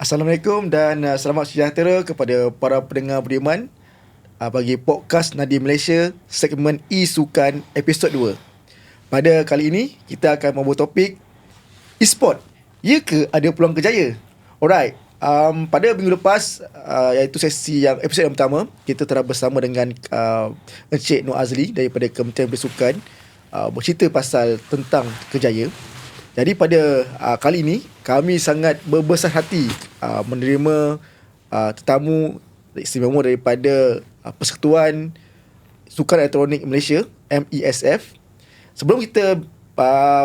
Assalamualaikum dan selamat sejahtera kepada para pendengar budiman bagi podcast Nadi Malaysia segmen e-sukan episod 2. Pada kali ini kita akan membawa topik e-sport. Ya ke ada peluang kerjaya? Alright. Pada minggu lepas iaitu sesi yang episod yang pertama, kita telah bersama dengan Encik Nur Azli daripada Kementerian Bersukan bercerita pasal tentang kerjaya. Jadi pada kali ini kami sangat berbesar hati menerima tetamu istimewa daripada Persekutuan Sukan Elektronik Malaysia MESF. Sebelum kita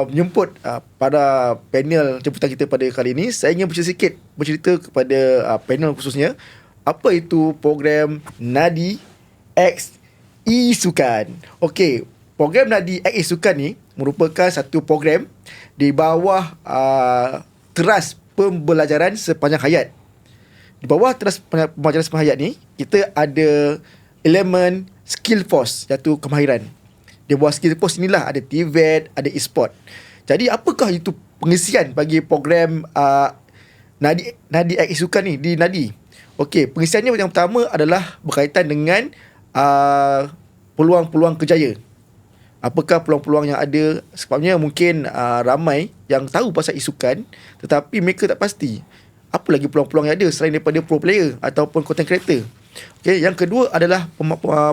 menjemput pada panel jemputan kita pada kali ini, saya ingin bercerita kepada panel khususnya apa itu program Nadi X e-Sukan. Okey, program Nadi X e-Sukan ni merupakan satu program di bawah teras pembelajaran sepanjang hayat. Di bawah teras pembelajaran sepanjang hayat ni, kita ada elemen skill force, iaitu kemahiran. Di bawah skill force inilah ada TVET, ada e-sport. Jadi apakah itu pengisian bagi program Nadi X e-Sukan ni di Nadi? Okey, pengisiannya yang pertama adalah berkaitan dengan peluang-peluang kerjaya. Apakah peluang-peluang yang ada? Sebabnya mungkin ramai yang tahu pasal e-sukan tetapi mereka tak pasti apa lagi peluang-peluang yang ada selain daripada pro player ataupun content creator. Okay, yang kedua adalah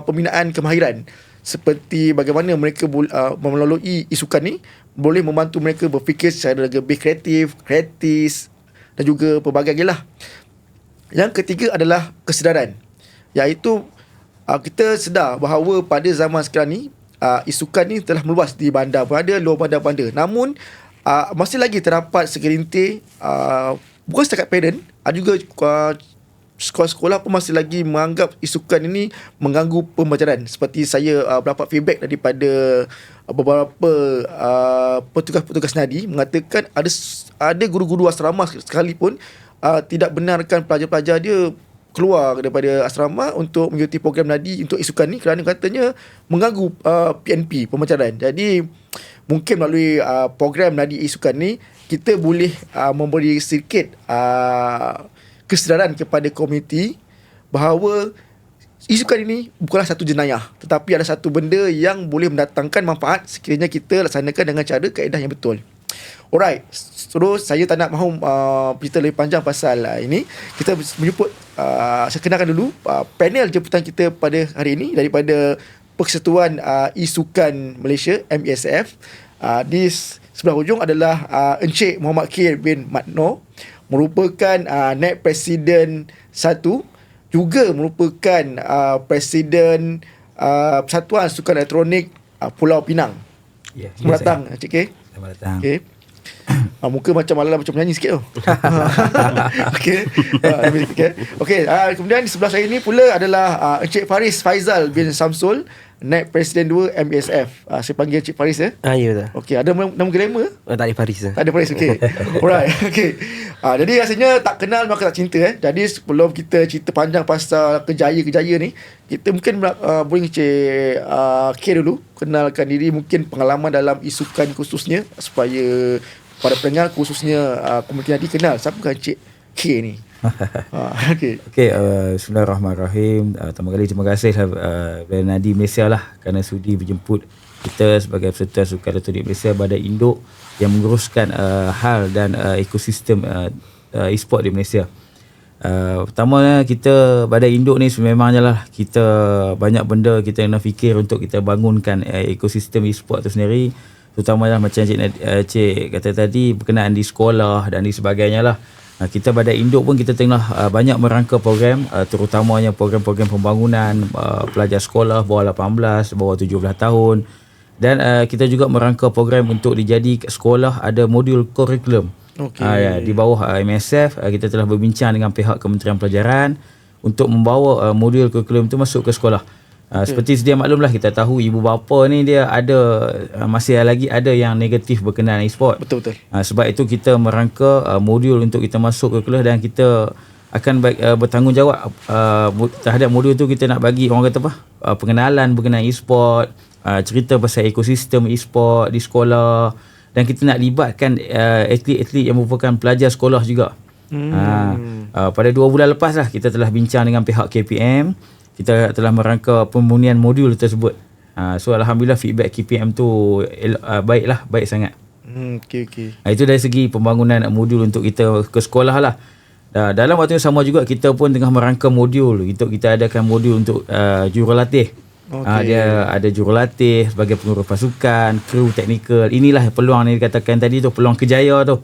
pembinaan kemahiran, seperti bagaimana mereka melalui e-sukan ni boleh membantu mereka berfikir secara lebih kreatif, kritis dan juga pelbagai lah. Yang ketiga adalah kesedaran, iaitu kita sedar bahawa pada zaman sekarang ni e-sukan ni telah meluas di bandar pun ada, luar bandar pun ada. Namun masih lagi terdapat segelintir bukan setakat parent, ada juga sekolah-sekolah pun masih lagi menganggap e-sukan ini mengganggu pembelajaran. Seperti saya dapat feedback daripada beberapa petugas-petugas Nadi mengatakan ada guru-guru asrama sekalipun tidak benarkan pelajar-pelajar dia keluar daripada asrama untuk mengikuti program Nadi untuk e-sukan ni kerana katanya mengganggu PNP, pembelajaran. Jadi mungkin melalui program Nadi e-sukan ni kita boleh memberi sedikit kesedaran kepada komuniti bahawa e-sukan ini bukanlah satu jenayah, tetapi ada satu benda yang boleh mendatangkan manfaat sekiranya kita laksanakan dengan cara kaedah yang betul. Alright, terus saya tak nak mahu cerita lebih panjang pasal ini. Kita menjemput, saya kenalkan dulu panel jemputan kita pada hari ini daripada Persekutuan e-Sukan Malaysia MESF. Di sebelah hujung adalah Encik Muhammad Khair bin Matno, merupakan Naib Presiden 1, juga merupakan Presiden Persatuan Sukan Elektronik Pulau Pinang. Selamat datang Encik Khair. Selamat datang. Okay. Muka macam malam macam menyanyi sikit tu. Okey. Okey, kemudian di sebelah saya ni pula adalah Encik Faris Faizal bin Samsul, Naib Presiden 2 MESF. Saya panggil Encik Faris ya. Ya betul. Okey, ada nama glamour? Tak ada Faris. Tak ada Faris, okey. Alright, okey. Jadi rasanya tak kenal maka tak cinta Jadi sebelum kita cerita panjang pasal kejaya-kejaya ni, kita mungkin boleh Encik K dulu kenalkan diri, mungkin pengalaman dalam e-sukan khususnya, supaya para pendengar khususnya komuniti Nadi kenal siapa Encik K ni. Okey. Bismillahirrahmanirrahim. Terima kasih kepada Nadi Malaysia lah kerana sudi berjemput kita sebagai Persekutuan Sukan Elektronik Malaysia, badan induk yang menguruskan hal dan ekosistem e-sport di Malaysia. Pertamanya kita badan induk ni sememangnya lah kita banyak benda kita nak fikir untuk kita bangunkan ekosistem e-sport tu sendiri, terutamanya macam Cik kata tadi berkenaan di sekolah dan di sebagainya lah. Kita badan induk pun kita tengah banyak merangka program, terutamanya program-program pembangunan pelajar sekolah bawah 18, bawah 17 tahun, dan kita juga merangka program untuk dijadi sekolah ada modul kurikulum. Di bawah MSF kita telah berbincang dengan pihak Kementerian Pelajaran untuk membawa modul kurikulum itu masuk ke sekolah. Seperti sedia maklumlah, kita tahu ibu bapa ni dia ada masih lagi ada yang negatif berkenaan e-sport. Betul-betul. Sebab itu kita merangka modul untuk kita masuk ke kelas dan kita akan bertanggungjawab terhadap modul tu. Kita nak bagi orang kata pengenalan berkenaan e-sport, cerita pasal ekosistem e-sport di sekolah, dan kita nak libatkan atlet-atlet yang merupakan pelajar sekolah juga. Pada 2 bulan lepas lah kita telah bincang dengan pihak KPM. Kita telah merangka pembunian modul tersebut. So alhamdulillah feedback KPM tu baik sangat. Okay. Itu dari segi pembangunan modul untuk kita ke sekolah lah. Dalam waktu yang sama juga kita pun tengah merangka modul untuk kita adakan modul untuk jurulatih. Dia ada jurulatih sebagai pengurus pasukan, kru teknikal. Inilah peluang yang dikatakan tadi tu, peluang kejaya tu.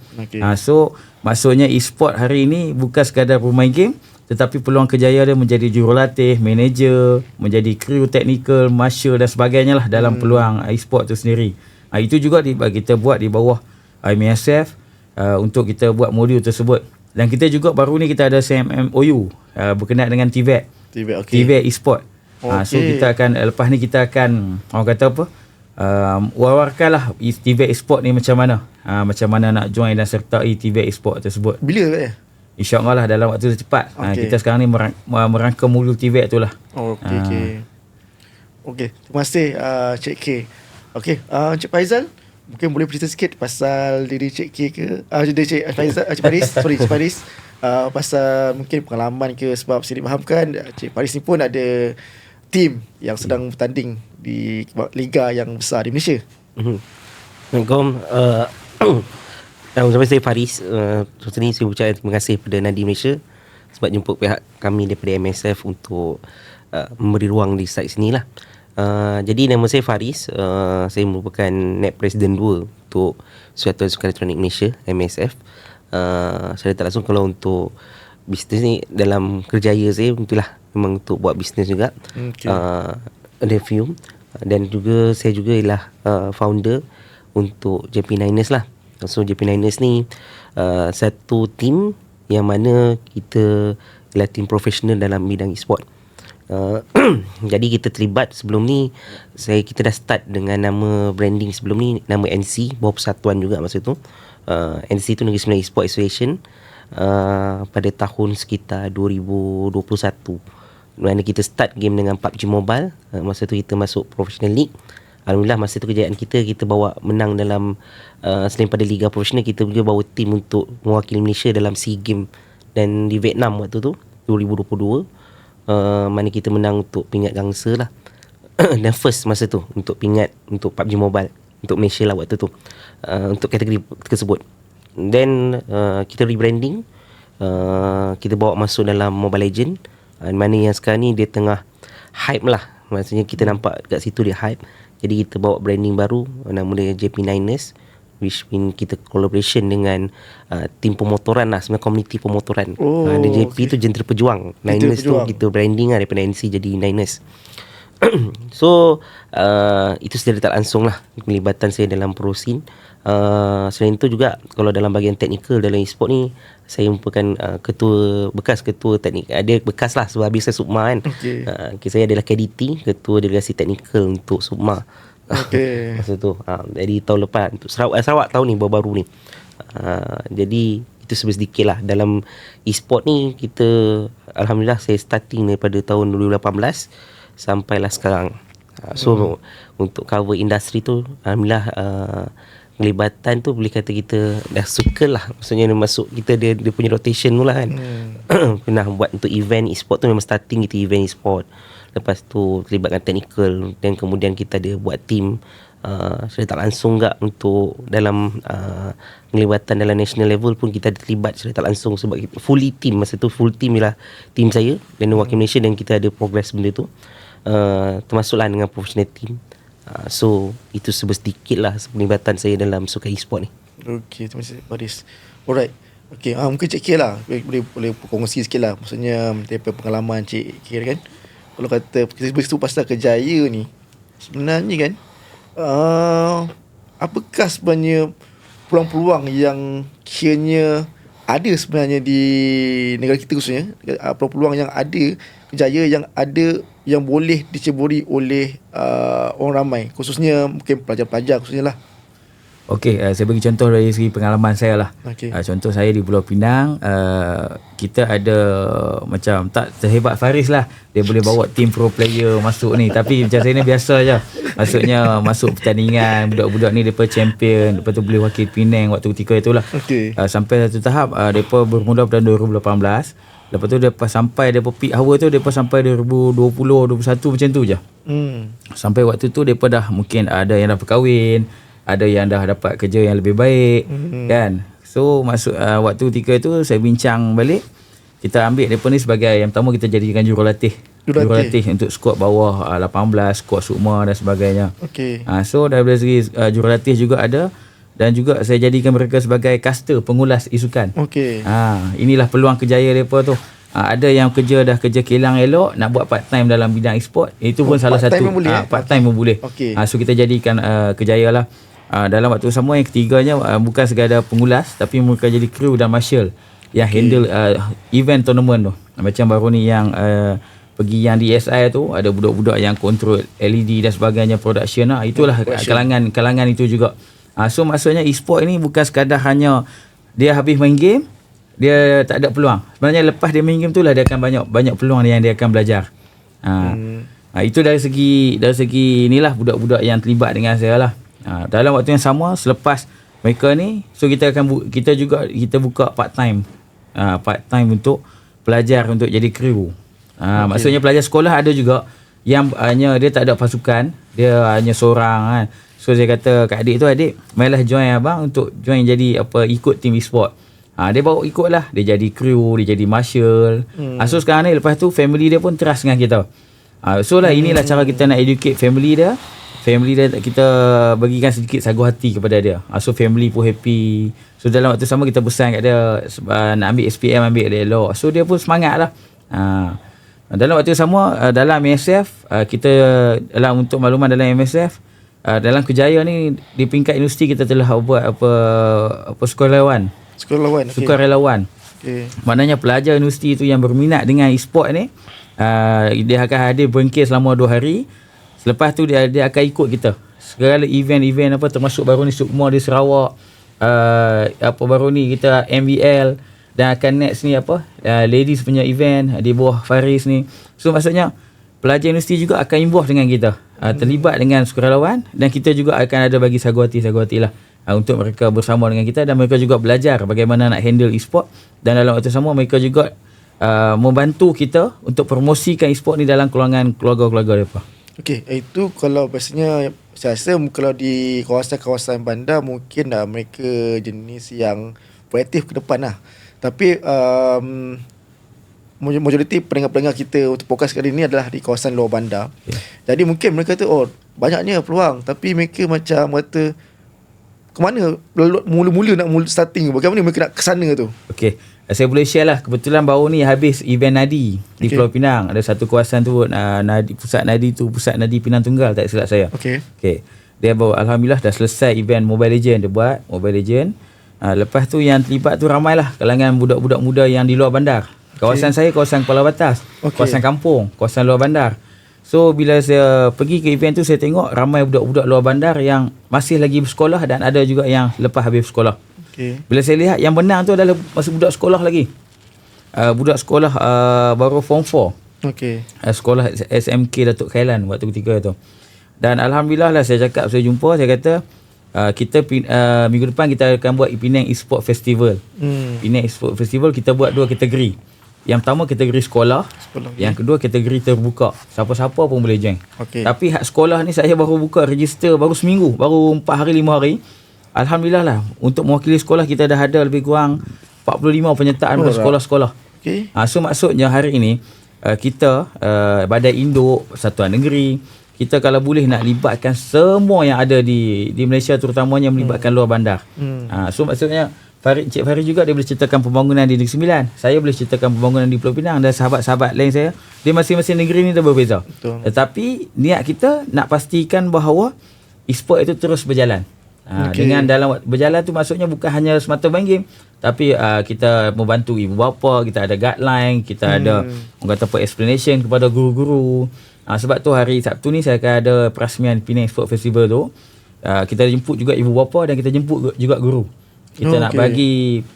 So maksudnya e-sport hari ini bukan sekadar bermain game, tetapi peluang kejaya dia menjadi jurulatih, manager, menjadi kru teknikal, marshal dan sebagainya lah dalam peluang e-sport tu sendiri. Itu juga kita buat di bawah MSF untuk kita buat modul tersebut. Dan kita juga baru ni kita ada CMMOU berkenaan dengan TVET. TVET e-sport. So kita akan lepas ni kita akan orang kata apa? Wawarkanlah TVET e-sport ni macam mana. Macam mana nak join dan sertai TVET e-sport tersebut. Bila ya? InsyaAllah lah dalam waktu cepat. Kita sekarang ni merangka modul TVET tu lah. Okey. Terima kasih Cik K. Okey, Cik Faizal, mungkin boleh bercerita sikit pasal diri Cik K ke? Diri Cik Faizal, Cik Faris, Cik Faris. Pasal mungkin pengalaman ke, sebab saya difahamkan Cik Faris ni pun ada tim yang sedang bertanding di liga yang besar di Malaysia. Assalamualaikum. Nama saya Faris. Terus ni saya ucapkan terima kasih kepada Nadi Malaysia sebab jemput pihak kami daripada MSF untuk memberi ruang di site sini lah. Jadi nama saya Faris. Saya merupakan NET Presiden 2 untuk Suatu Sukan Elektronik Malaysia, MSF. Saya tak langsung kalau untuk bisnes ni dalam kerjaya saya itulah memang untuk buat bisnes juga. Ada few. Dan juga saya juga ialah founder untuk JP9ers lah. So JP9ers ni satu tim yang mana kita ialah tim profesional dalam bidang e-sport. Jadi kita terlibat sebelum ni kita dah start dengan nama branding sebelum ni, nama NC, bawah persatuan juga masa tu. NC tu Negeri Sembilan E-Sport Association pada tahun sekitar 2021. Mana kita start game dengan PUBG Mobile. Masa tu kita masuk Professional League. Alhamdulillah masa tu kejayaan kita bawa menang dalam selain pada Liga Profesional, kita juga bawa tim untuk mewakili Malaysia dalam SEA Games dan di Vietnam waktu tu 2022. Mana kita menang untuk pingat gangsa lah. Dan first masa tu untuk pingat untuk PUBG Mobile untuk Malaysia lah waktu tu, untuk kategori tersebut. Then kita rebranding, kita bawa masuk dalam Mobile Legend, mana yang sekarang ni dia tengah hype lah. Maksudnya kita nampak kat situ dia hype. Jadi kita bawa branding baru, nama dia JP9ers, which mean kita collaboration dengan tim pemotoran lah, sebenarnya komuniti pemotoran. Ada JP tu Jentera Pejuang, Niners tu kita branding lah daripada NC jadi Niners. So itu secara tak langsung lah pelibatan saya dalam pro scene. Selain itu juga kalau dalam bahagian teknikal dalam e-sport ni, saya merupakan bekas ketua teknik. Ada bekas lah sebab habis saya Subma kan. Saya adalah KDT, ketua delegasi teknikal untuk Subma. Masa tu jadi tahun lepas untuk Sarawak tahun ni baru-baru ni. Jadi itu sedikit lah dalam e-sport ni. Kita alhamdulillah saya starting daripada tahun 2018 sampailah sekarang. So untuk cover industri tu alhamdulillah pelibatan tu boleh kata kita dah suka lah. Maksudnya dia masuk kita dia punya rotation tu lah kan. Pernah buat untuk event e-sport tu, memang starting kita event e-sport. Lepas tu terlibatkan technical dan kemudian kita ada buat team secara tak langsung tak untuk dalam pelibatan dalam national level pun kita terlibat secara tak langsung sebab fully team. Masa tu full team ialah team saya dan wakil Malaysia, dan kita ada progress benda tu. Termasuklah dengan professional team. So itu sedikit lah pelibatan saya dalam sukan e-sport ni. Okay, terima kasih Faris. Alright. Okay, mungkin Cik K lah boleh kongsi sikit lah. Maksudnya daripada pengalaman Cik K kan, kalau kata kita beritahu pasal kejaya ni, sebenarnya kan apakah sebenarnya peluang-peluang yang kiranya ada sebenarnya di negara kita khususnya, peluang-peluang yang ada, kejaya yang ada yang boleh diceburi oleh orang ramai, khususnya mungkin pelajar-pelajar khususnya lah. Okey, saya bagi contoh dari segi pengalaman saya lah. Contoh saya di Pulau Pinang, kita ada macam tak sehebat Faris lah. Dia boleh bawa tim pro player masuk ni. Tapi macam saya ni biasa je. Maksudnya masuk pertandingan, budak-budak ni depa champion, lepas tu boleh wakil Penang waktu ketika itulah. Okey. Sampai satu tahap depa bermula pada 2018. Lepas tu depa sampai depa peak hour tu depa sampai 2020 21 macam tu je. Sampai waktu tu depa dah mungkin ada yang dah berkahwin, ada yang dah dapat kerja yang lebih baik, kan. So masuk waktu ketika tu saya bincang balik, kita ambil depa ni sebagai yang pertama, kita jadikan jurulatih untuk skuad bawah 18, skuad Sukma dan sebagainya. Okey. So dari segi jurulatih juga ada, dan juga saya jadikan mereka sebagai caster, pengulas isukan. Okey. Inilah peluang kejayaan mereka tu. Ada yang dah kerja kilang elok, nak buat part time dalam bidang e-sport, itu pun salah satu. Part time pun boleh. Okay. So kita jadikan kejayaan lah. Dalam waktu sama yang ketiganya bukan sekadar pengulas, tapi mereka jadi kru dan marshal yang handle event tournament tu. Macam baru ni yang pergi yang DSI tu, ada budak-budak yang control LED dan sebagainya, production lah. Itulah kalangan itu juga. So maksudnya e-sport ni bukan sekadar hanya dia habis main game, dia tak ada peluang. Sebenarnya lepas dia main game tu lah dia akan banyak peluang yang dia akan belajar. Itu dari segi inilah budak-budak yang terlibat dengan saya lah. Dalam waktu yang sama, selepas mereka ni, so kita buka part time untuk pelajar untuk jadi kru. Maksudnya pelajar sekolah ada juga yang hanya dia tak ada pasukan, dia hanya seorang kan. So saya kata kat adik tu, adik mainlah join abang untuk join jadi ikut team e-sport. Dia bawa ikut lah, dia jadi kru, dia jadi marshal. So sekarang ni lepas tu family dia pun trust dengan kita. So lah inilah cara kita nak educate family dia. Family dia kita bagikan sedikit sagu hati kepada dia. So family pun happy. So dalam waktu sama kita pesan kat dia nak ambil SPM, ambil dia elok. So dia pun semangat lah. Dalam waktu sama dalam MSF, kita dalam untuk makluman dalam MSF, dalam kejayaan ni di peringkat universiti kita telah buat sukarelawan. Sukarelawan. Okay. Maknanya pelajar universiti tu yang berminat dengan e-sport ni, dia akan hadir berengkir selama 2 hari. Selepas tu dia akan ikut kita segala event termasuk baru ni Sukma di Sarawak, baru ni kita MBL, dan akan next ni ladies punya event di bawah Faris ni. So maksudnya pelajar universiti juga akan involve dengan kita, terlibat dengan sukarelawan, dan kita juga akan ada bagi sagu hati lah untuk mereka bersama dengan kita, dan mereka juga belajar bagaimana nak handle e-sport, dan dalam waktu sama mereka juga membantu kita untuk promosikan e-sport ni dalam kalangan keluarga-keluarga mereka. Okey, itu kalau biasanya saya rasa kalau di kawasan-kawasan bandar mungkin mereka jenis yang proaktif ke depan lah. Tapi majoriti pendengar-pendengar kita untuk podcast kali ni adalah di kawasan luar bandar. Jadi mungkin mereka tu banyaknya peluang, tapi mereka macam kata ke mana mula-mula nak starting, bagaimana mereka nak ke sana tu? Okey, saya boleh share lah. Kebetulan baru ni habis event Nadi di Pulau Pinang. Ada satu kawasan tu pusat Nadi Pinang Tunggal, tak silap saya. Okey. Dia bawa, alhamdulillah dah selesai event Mobile Legend, dia buat Mobile Legend. Lepas tu yang terlibat tu ramailah kalangan budak-budak muda yang di luar bandar. Kawasan saya kawasan Kepala Batas, kawasan kampung, kawasan luar bandar. So bila saya pergi ke event tu, saya tengok ramai budak-budak luar bandar yang masih lagi bersekolah, dan ada juga yang lepas habis sekolah. Bila saya lihat yang benar tu adalah masih budak sekolah lagi. Budak sekolah baru form 4. Sekolah SMK Datuk Khailan waktu ketika tu. Dan alhamdulillah lah, saya jumpa, saya kata kita minggu depan kita akan buat Penang E-Sport Festival. Penang E-Sport Festival kita buat 2 kategori. Yang pertama kategori sekolah, yang kedua kategori terbuka. Siapa-siapa pun boleh join. Tapi hak sekolah ni saya baru buka register baru seminggu, baru 4 hari 5 hari. Alhamdulillah lah, untuk mewakili sekolah kita dah ada lebih kurang 45 penyertaan dari sekolah-sekolah. So maksudnya hari ini kita Badan Induk, Persatuan Negeri, kita kalau boleh nak libatkan semua yang ada di Malaysia, terutamanya melibatkan luar bandar. So maksudnya Encik Farid juga dia boleh ceritakan pembangunan di Negeri Sembilan, saya boleh ceritakan pembangunan di Pulau Pinang, dan sahabat-sahabat lain saya di masing-masing negeri ni dah berbeza. Tetapi niat kita nak pastikan bahawa e-sport itu terus berjalan. Dengan dalam berjalan tu maksudnya bukan hanya semata main game, tapi kita membantu ibu bapa, kita ada guideline, kita ada orang kata explanation kepada guru-guru. Sebab tu hari Sabtu ni saya akan ada perasmian Penang Sport Festival tu. Kita jemput juga ibu bapa, dan kita jemput juga guru. Kita nak bagi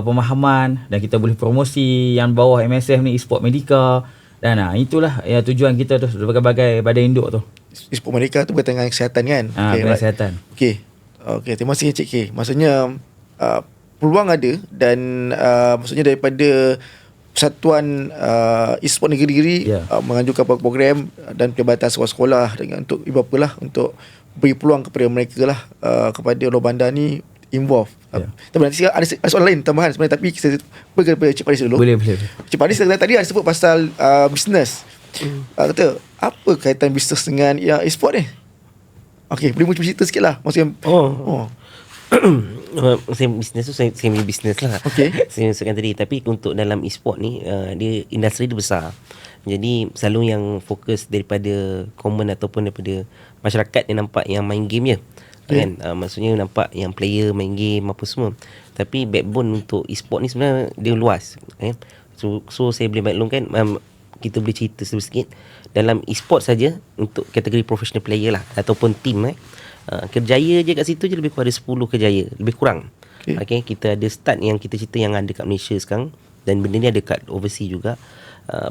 pemahaman, dan kita boleh promosi yang bawah MSF ni, e-sport Medica. Dan itulah tujuan kita tu, berbagai badan induk tu. e-sport mereka tu berkaitan dengan kesihatan kan. Kesihatan. Okey. Terima kasih Encik K. Maksudnya peluang ada dan maksudnya daripada Persatuan e-sport negeri-negeri menganjurkan program dan pelibatan sekolah-sekolah dengan untuk ibu bapa lah, untuk beri peluang kepada mereka lah, kepada Luar Bandar ni involve. Tapi nanti ada soalan lain tambahan sebenarnya, tapi kita pergi kepada Cik Paris dulu. Boleh. Cik Paris tadi ada sebut pasal bisnes. Kata apa kaitan bisnes dengan e-sport ni? Okey, boleh cerita sikit lah. Maksudnya saya bisnes tu saya punya bisnes lah. Saya masukkan tadi. Tapi untuk dalam e-sport ni dia industri dia besar. Jadi selalu yang fokus daripada common ataupun daripada masyarakat yang nampak yang main game je kan. Maksudnya nampak yang player main game apa semua. Tapi backbone untuk e-sport ni sebenarnya dia luas kan. So saya boleh maklumkan, kita boleh cerita sedikit dalam e-sport saja untuk kategori professional player lah ataupun team kerjaya je kat situ je lebih kurang ada 10 kerjaya, lebih kurang. Okay, kita ada start yang kita cerita yang ada kat Malaysia sekarang, dan benda ni ada kat overseas juga.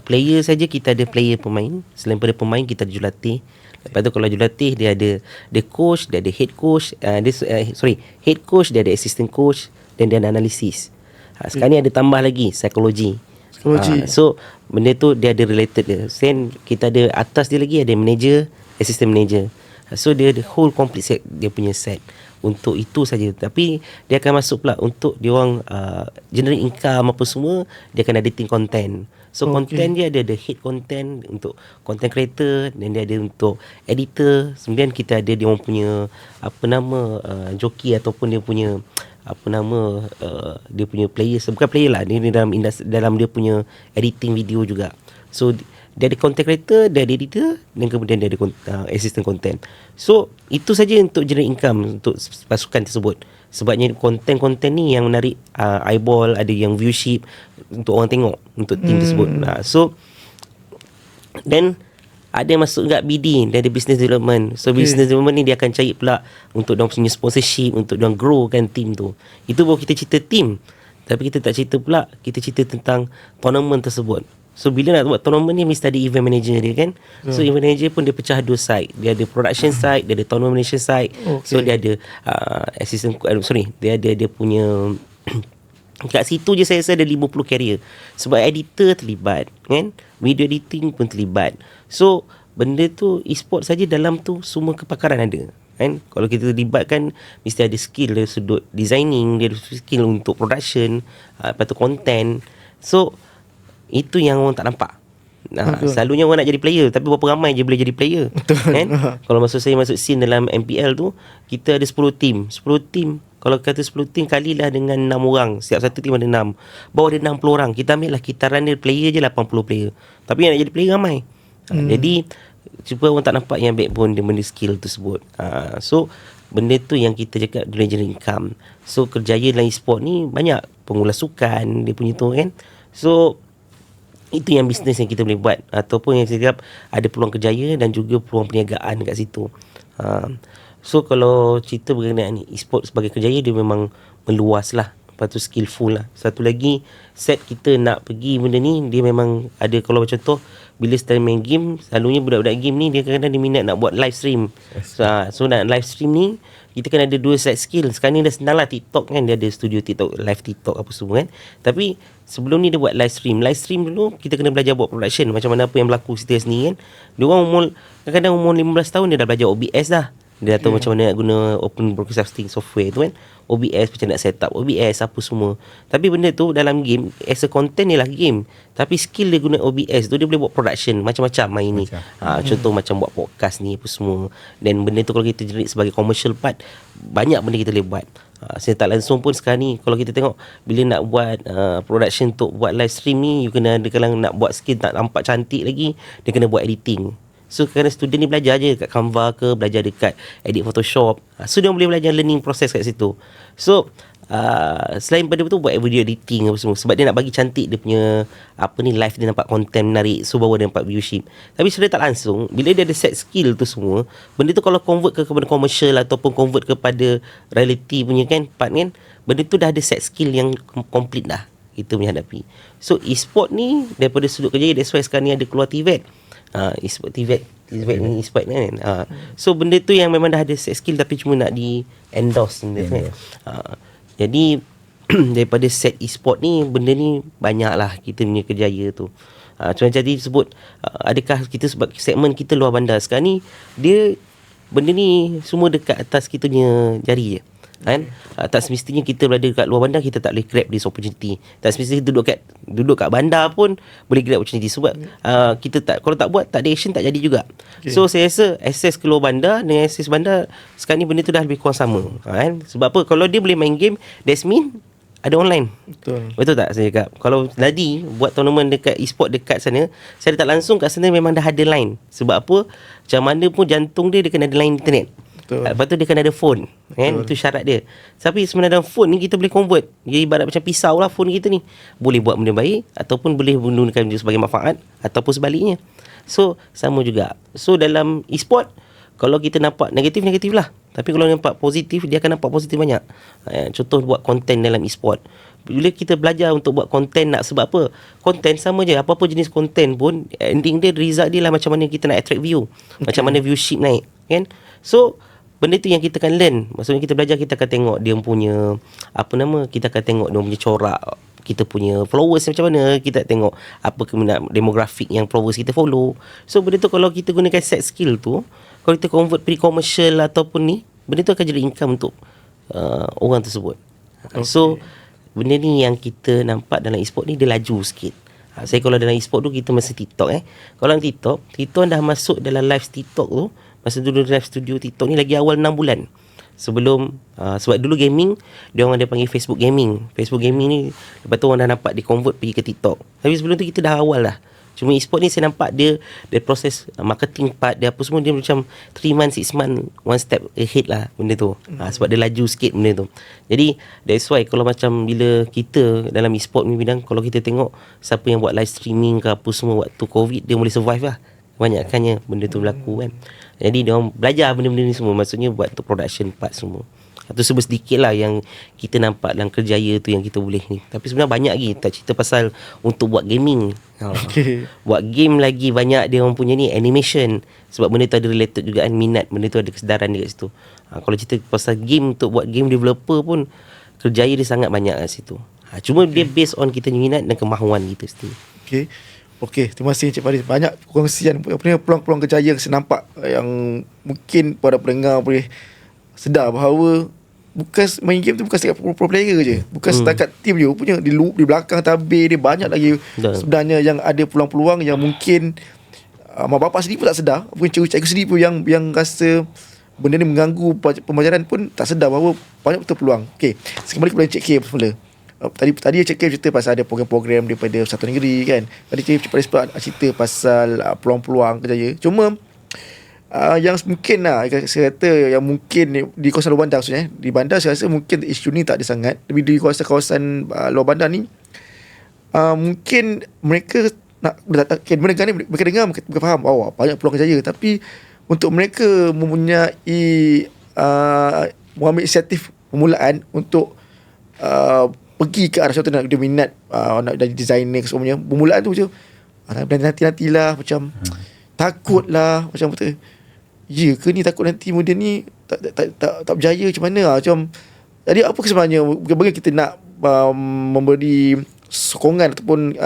Player saja kita ada player pemain, selain pada pemain kita ada jurulatih. Lepas tu kalau jurulatih dia ada coach, dia ada head coach, head coach, dia ada assistant coach, dan dia ada analisis. Sekarang ni ada tambah lagi psikologi. So benda tu dia ada related dia. Then kita ada atas dia lagi ada manager, assistant manager. So dia the whole complete set, dia punya set untuk itu saja. Tapi dia akan masuk pula untuk dia orang generate income apa semua, dia akan editing content. So content dia ada head content untuk content creator, dan dia ada untuk editor. Kemudian kita ada dia orang punya joki ataupun dia punya dia punya player, bukan player lah, dia dalam dia punya editing video juga. So dia ada content creator, dia ada editor, dan kemudian dia ada assistant content. So itu saja untuk generate income untuk pasukan tersebut. Sebabnya konten-konten ni yang menarik eyeball, ada yang viewership untuk orang tengok untuk team tersebut. So then ada yang masuk kat BD, dia ada business development. So business development ni dia akan cari pula untuk dia punya sponsorship, untuk dia growkan team tu. Itu baru kita cerita team. Tapi kita tak cerita pula, kita cerita tentang tournament tersebut. So bila nak buat tournament ni mesti ada event manager dia kan. So event manager pun dia pecah 2 side. Dia ada production side, dia ada tournament manager side. So dia ada dia punya kat situ je saya rasa ada 50 carrier. Sebab editor terlibat kan, video editing pun terlibat. So benda tu e-sport saja dalam tu semua kepakaran ada kan. Kalau kita terlibatkan mesti ada skill dari sudut designing, dia ada skill untuk production, lepas tu content. So itu yang orang tak nampak. Selalunya orang nak jadi player, tapi berapa ramai je boleh jadi player kan? Kalau saya masuk scene dalam MPL tu, kita ada 10 team. Kalau kata 10 team kalilah dengan 6 orang. Setiap satu team ada 6. Bawa ada 60 orang. Kita ambil lah kitaran dia player je 80 player. Tapi yang nak jadi player ramai. Jadi cuba orang tak nampak yang backbone dia benda skill tersebut. So benda tu yang kita cakap generate income. So kerjaya dalam e-sport ni banyak pengulas sukan dia punya tu kan. So itu yang bisnes yang kita boleh buat, ataupun yang saya cakap ada peluang kerjaya dan juga peluang perniagaan kat situ. So kalau cerita berkenaan e-sport sebagai kerjaya, dia memang meluas lah. Lepas tu skillful lah. Satu lagi, set kita nak pergi benda ni, dia memang ada. Kalau contoh bila start main game, selalunya budak-budak game ni dia kadang-kadang dia minat nak buat live stream. So nak live stream ni kita kan ada 2 set skill. Sekarang ni dah senang lah TikTok kan, dia ada studio TikTok, live TikTok apa semua kan. Tapi sebelum ni dia buat live stream. Live stream dulu kita kena belajar buat production, macam mana apa yang berlaku setiap ni kan. Dia orang kadang-kadang umur 15 tahun dia dah belajar OBS dah. Dia dah tahu macam mana nak guna open broadcasting software tu kan. OBS, macam nak set up OBS apa semua. Tapi benda tu dalam game as a content ni lah game. Tapi skill dia guna OBS tu, dia boleh buat production macam-macam main ni. Contoh macam buat podcast ni apa semua. Dan benda tu kalau kita generate sebagai commercial part, banyak benda kita boleh buat. Saya tak langsung pun sekarang ni kalau kita tengok bila nak buat production untuk buat live stream ni, you kena ada, kalau nak buat skill tak nampak cantik lagi, dia kena buat editing. So kerana student ni belajar je kat Canva ke, belajar dekat edit Photoshop. So dia boleh belajar learning process kat situ. So selain pada itu buat video editing apa semua, sebab dia nak bagi cantik dia punya live dia, nampak content menarik, so baru dia nampak viewership. Tapi sebenarnya tak langsung, bila dia ada set skill tu semua, benda tu kalau convert kepada commercial ataupun convert kepada reality punya kan part kan, benda tu dah ada set skill yang complete dah kita menghadapi. So e-sport ni daripada sudut kerja, that's why sekarang ni ada keluar TVET. e-sport TVET ni e-sport kan. So benda tu yang memang dah ada set skill tapi cuma nak di endorse benda kan. Jadi daripada set e-sport ni, benda ni banyak lah kita punya kerjaya tu. Macam tadi sebut, adakah kita sebab segmen kita luar bandar sekarang ni, dia benda ni semua dekat atas kita punya jari je kan. Tak semestinya kita berada dekat luar bandar kita tak boleh grab this opportunity. Tak semestinya duduk kat bandar pun boleh grab opportunity sebab kita tak, kalau tak buat, tak ada action, tak jadi juga. So saya rasa access ke luar bandar dengan access bandar sekarang ni benda tu dah lebih kurang sama kan. Sebab apa, kalau dia boleh main game, that's mean ada online. Betul tak saya cakap? Kalau tadi buat tournament dekat e-sport dekat sana, saya tak langsung kat sana memang dah ada line. Sebab apa? Macam mana pun jantung dia kena ada line internet. Lepas tu dia kena ada phone kan? Itu syarat dia. Tapi sebenarnya dalam phone ni kita boleh convert. Dia ibarat macam pisau lah phone kita ni. Boleh buat benda baik ataupun boleh gunakan dia sebagai manfaat ataupun sebaliknya. So sama juga. So dalam e-sport, kalau kita nampak negatif lah. Tapi kalau nampak positif, dia akan nampak positif banyak. Contoh buat konten dalam e-sport. Bila kita belajar untuk buat konten, nak sebab apa? Konten sama je. Apa-apa jenis konten pun, ending dia, result dia lah macam mana kita nak attract view. Macam mana viewership naik. Kan? So, benda tu yang kita akan learn. Maksudnya kita belajar, kita akan tengok dia punya, kita akan tengok dia punya corak. Kita punya followers macam mana, kita tengok apa keminat demografik yang followers kita follow. So, benda tu kalau kita gunakan set skill tu, kalau kita convert pre-commercial ataupun ni, benda tu akan jadi income untuk orang tersebut. So, benda ni yang kita nampak dalam e-sport ni, dia laju sikit. Saya kalau dalam e-sport tu, kita masih TikTok. Kalau dalam TikTok dah masuk dalam live TikTok tu, masa dulu live studio TikTok ni lagi awal 6 bulan. Sebelum, sebab dulu gaming, dia orang ada panggil Facebook Gaming. Facebook Gaming ni, lepas tu orang dah nampak dia convert pergi ke TikTok. Tapi sebelum tu kita dah awal lah. Cuma e-sport ni saya nampak dia proses marketing part dia apa semua, dia macam 3 months, 6 months, one step ahead lah benda tu. Sebab dia laju sikit benda tu. Jadi that's why kalau macam bila kita dalam e-sport ni bidang, kalau kita tengok siapa yang buat live streaming ke apa semua waktu COVID, dia boleh survive lah. Banyakkannya benda tu berlaku kan. Jadi dia orang belajar benda-benda ni semua, maksudnya buat tu production part semua. Itu sebut sedikit lah yang kita nampak dalam kerjaya tu yang kita boleh ni. Tapi sebenarnya banyak lagi. Tak cerita pasal untuk buat gaming. Buat game lagi banyak dia orang punya ni, animation. Sebab benda tu ada related juga kan, minat. Benda tu ada kesedaran dia kat situ. Kalau cerita pasal game, untuk buat game developer pun, kerjaya dia sangat banyak kat situ. Cuma dia based on kita minat dan kemahuan kita sendiri. Okey, terima kasih Encik Faris. Banyak kongsian peluang-peluang kerjaya yang saya nampak, yang mungkin para pendengar boleh sedar bahawa bukan main game tu bukan setakat pro player je, bukan setakat team je punya, di belakang tabir dia banyak lagi sebenarnya yang ada peluang-peluang yang mungkin mak bapak sendiri pun tak sedar, mungkin cikgu sendiri pun yang rasa benda ni mengganggu pembelajaran pun tak sedar bahawa banyak betul peluang. Okey, kembali kepada Encik K semula. Tadi Encik K cerita pasal ada program-program daripada satu negeri kan. Tadi Encik Faris cerita pasal peluang-peluang kerjaya. Cuma yang mungkin lah saya kata, yang mungkin di kawasan luar bandar maksudnya, di bandar saya rasa mungkin isu ni tak ada sangat. Tapi di kawasan luar bandar ni mungkin mereka nak mendengar ni, mereka dengar, mereka faham banyak peluang kerjaya, tapi untuk mereka mempunyai mengambil inisiatif permulaan untuk pergi ke arah suatu nak dia minat nak jadi designer ke semuanya, permulaan tu macam nantilah macam takut lah, macam betul ya ke ni, takut nanti kemudian ni tak berjaya macam mana macam. Jadi apa sebenarnya bagaimana kita nak memberi sokongan ataupun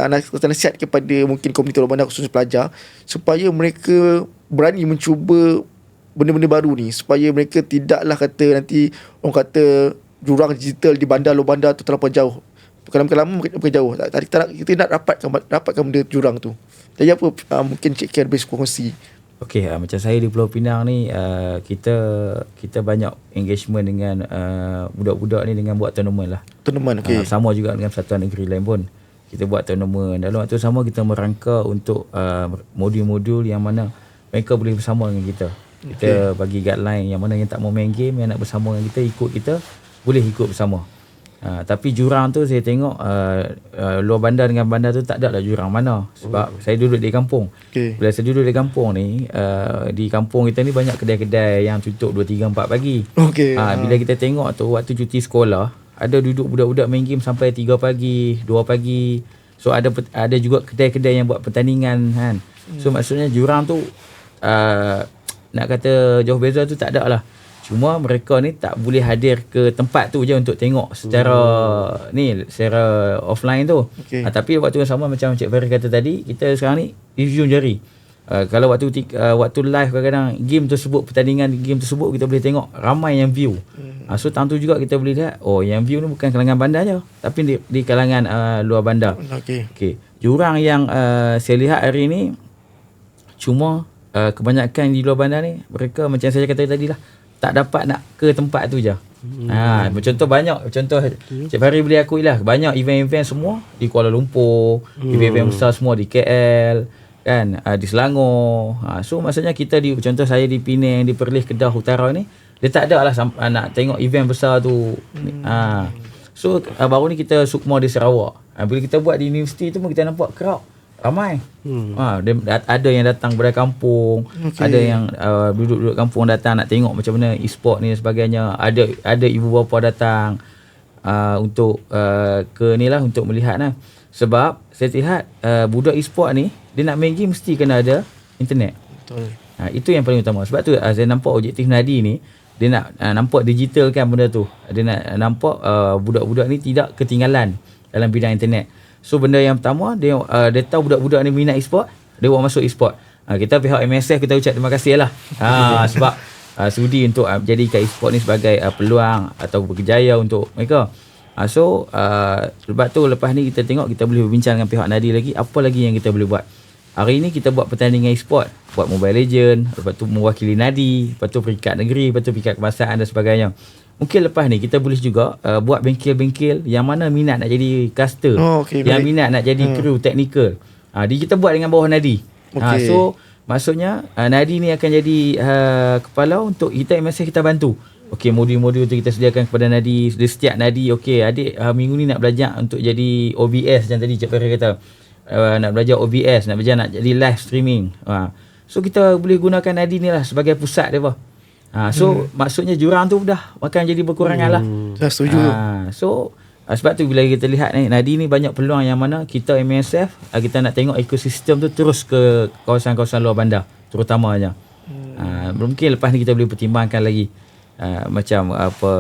nasihat kepada mungkin komuniti luar bandar, khususnya pelajar, supaya mereka berani mencuba benda-benda baru ni, supaya mereka tidaklah kata nanti orang kata jurang digital di bandar luar bandar tu terlalu jauh. Kalau lama bukan jauh. Kita nak dapatkan benda jurang tu. Jadi apa mungkin Cik Kian boleh kongsi? Okey, macam saya di Pulau Pinang ni, kita banyak engagement dengan budak-budak ni dengan buat tournament lah. Tournament, okey. Sama juga dengan persatuan negeri lain pun. Kita buat tournament. Dalam waktu sama kita merangka untuk modul-modul yang mana mereka boleh bersama dengan kita. Kita bagi guideline yang mana yang tak mau main game, yang nak bersama dengan kita, ikut kita, boleh ikut bersama. Tapi jurang tu saya tengok luar bandar dengan bandar tu tak ada lah jurang mana. Sebab saya duduk di kampung. Bila saya duduk di kampung ni, di kampung kita ni banyak kedai-kedai yang tutup 2, 3, 4 pagi. Bila kita tengok tu waktu cuti sekolah, ada duduk budak-budak main game sampai 3 pagi, 2 pagi. So ada juga kedai-kedai yang buat pertandingan kan. So maksudnya jurang tu nak kata jauh beza tu tak ada lah. Cuma mereka ni tak boleh hadir ke tempat tu je untuk tengok secara offline tu. Okay. Tapi waktu yang sama macam Cik Faris kata tadi, kita sekarang ni di hujung jari. Kalau waktu live kadang-kadang pertandingan game tersebut kita boleh tengok ramai yang view. So time tu juga kita boleh lihat yang view ni bukan kalangan bandar je, tapi di kalangan luar bandar. Okay. Jurang yang saya lihat hari ni cuma kebanyakan di luar bandar ni mereka macam saya kata tadi lah, tak dapat nak ke tempat tu je. Contoh Cik Fahri boleh akui lah, banyak event-event semua di Kuala Lumpur, event-event besar semua di KL kan, di Selangor. So maksudnya kita contoh saya di Penang, di Perlis, Kedah Utara ni, dia tak ada lah nak tengok event besar tu. So baru ni kita sukma di Sarawak. Bila kita buat di universiti tu pun kita nampak crowd ramai. Ada yang datang dari kampung, ada yang duduk kampung datang nak tengok macam mana e-sport ni dan sebagainya. Ada ibu bapa datang untuk untuk melihat lah. Sebab saya lihat budak e-sport ni dia nak main game mesti kena ada internet. Betul. Itu yang paling utama. Sebab tu saya nampak objektif Nadi ni, dia nak nampak digital kan benda tu. Dia nak nampak budak-budak ni tidak ketinggalan dalam bidang internet. So benda yang pertama, dia tahu budak-budak ni minat e-sport, dia buat masuk e-sport. Kita pihak MSF kita ucap terima kasih lah. Sebab sudi untuk jadikan e-sport ni sebagai peluang atau berjaya untuk mereka. Sebab tu lepas ni kita tengok, kita boleh berbincang dengan pihak Nadi lagi, apa lagi yang kita boleh buat. Hari ni kita buat pertandingan e-sport, buat Mobile Legend, lepas tu mewakili Nadi, lepas tu peringkat negeri, lepas tu peringkat kebangsaan dan sebagainya. Mungkin lepas ni kita boleh juga buat bengkel-bengkel yang mana minat nak jadi caster, yang minat nak jadi kru teknikal. Kita buat dengan bawah Nadi. So maksudnya Nadi ni akan jadi kepala untuk kita MSF, kita bantu. Modul-modul tu kita sediakan kepada Nadi. Setiap Nadi, adik minggu ni nak belajar untuk jadi OBS macam tadi Cik Farah kata. Nak belajar OBS, nak belajar nak jadi live streaming. So kita boleh gunakan Nadi ni lah sebagai pusat dia. Maksudnya jurang tu dah akan jadi berkurangan lah. Saya setuju. Sebab tu bila kita lihat Nadi ni banyak peluang yang mana kita MSF kita nak tengok ekosistem tu terus ke kawasan-kawasan luar bandar terutamanya. Mungkin lepas ni kita boleh pertimbangkan lagi macam apa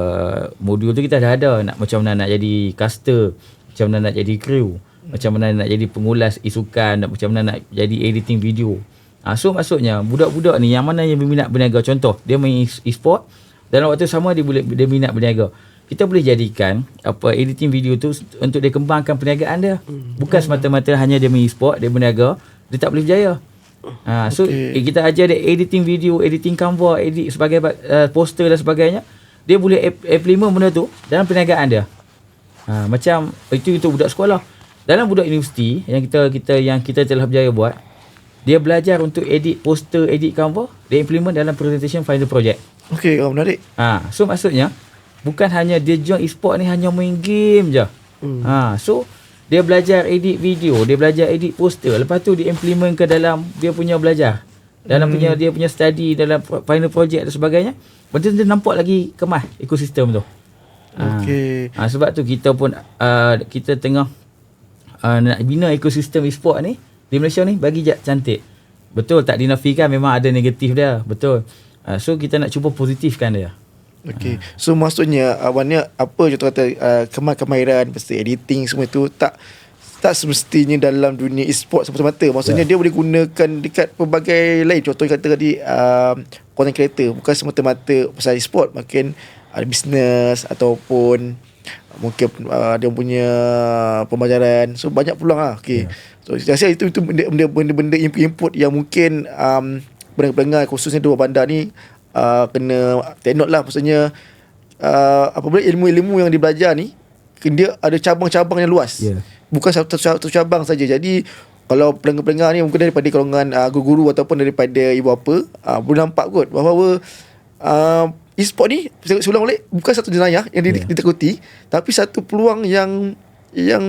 modul tu kita dah ada, macam mana nak jadi caster, macam mana nak jadi kru, macam mana nak jadi pengulas isukan, macam mana nak jadi editing video. So maksudnya budak-budak ni yang mana yang berminat berniaga, contoh dia main e-sport, dalam waktu sama dia minat berniaga, kita boleh jadikan editing video tu untuk dia kembangkan perniagaan dia. Bukan semata-mata hanya dia main e-sport, dia berniaga, dia tak boleh berjaya. Kita ajar dia editing video, editing Canva, edit sebagai poster dan sebagainya. Dia boleh implement benda tu dalam perniagaan dia. Macam itu budak sekolah. Dalam budak universiti yang kita telah berjaya buat, dia belajar untuk edit poster, edit Canva, dia implement dalam presentation final project. Menarik. So maksudnya bukan hanya dia join e-sport ni hanya main game je. So dia belajar edit video, dia belajar edit poster, lepas tu dia implement ke dalam dia punya belajar, dalam dia punya study dalam final project dan sebagainya. Betul dia nampak lagi kemas ekosistem tu. Sebab tu kita pun kita tengah nak bina ekosistem e-sport ni di Malaysia ni bagi cantik. Betul, tak dinafikan memang ada negatif dia, betul. So kita nak cuba positifkan dia. So maksudnya awalnya apa contoh kata kemahiran pasti editing semua itu tak semestinya dalam dunia e-sport semata-mata. Maksudnya dia boleh gunakan dekat pelbagai lain. Contoh kata tadi content creator, bukan semata-mata pasal e-sport, mungkin ada bisnes ataupun mungkin dia punya pembelajaran. So banyak peluang lah. So saya rasa itu benda-benda input yang mungkin pendengar khususnya dua bandar ni kena take note lah. Maksudnya apabila ilmu-ilmu yang dibelajar ni, dia ada cabang-cabang yang luas, bukan satu cabang saja. Jadi kalau pendengar-pendengar ni mungkin daripada golongan guru-guru ataupun daripada ibu bapa, boleh nampak kot bahawa e-sport ni, saya ulang balik, bukan satu jenayah yang ditakuti, tapi satu peluang yang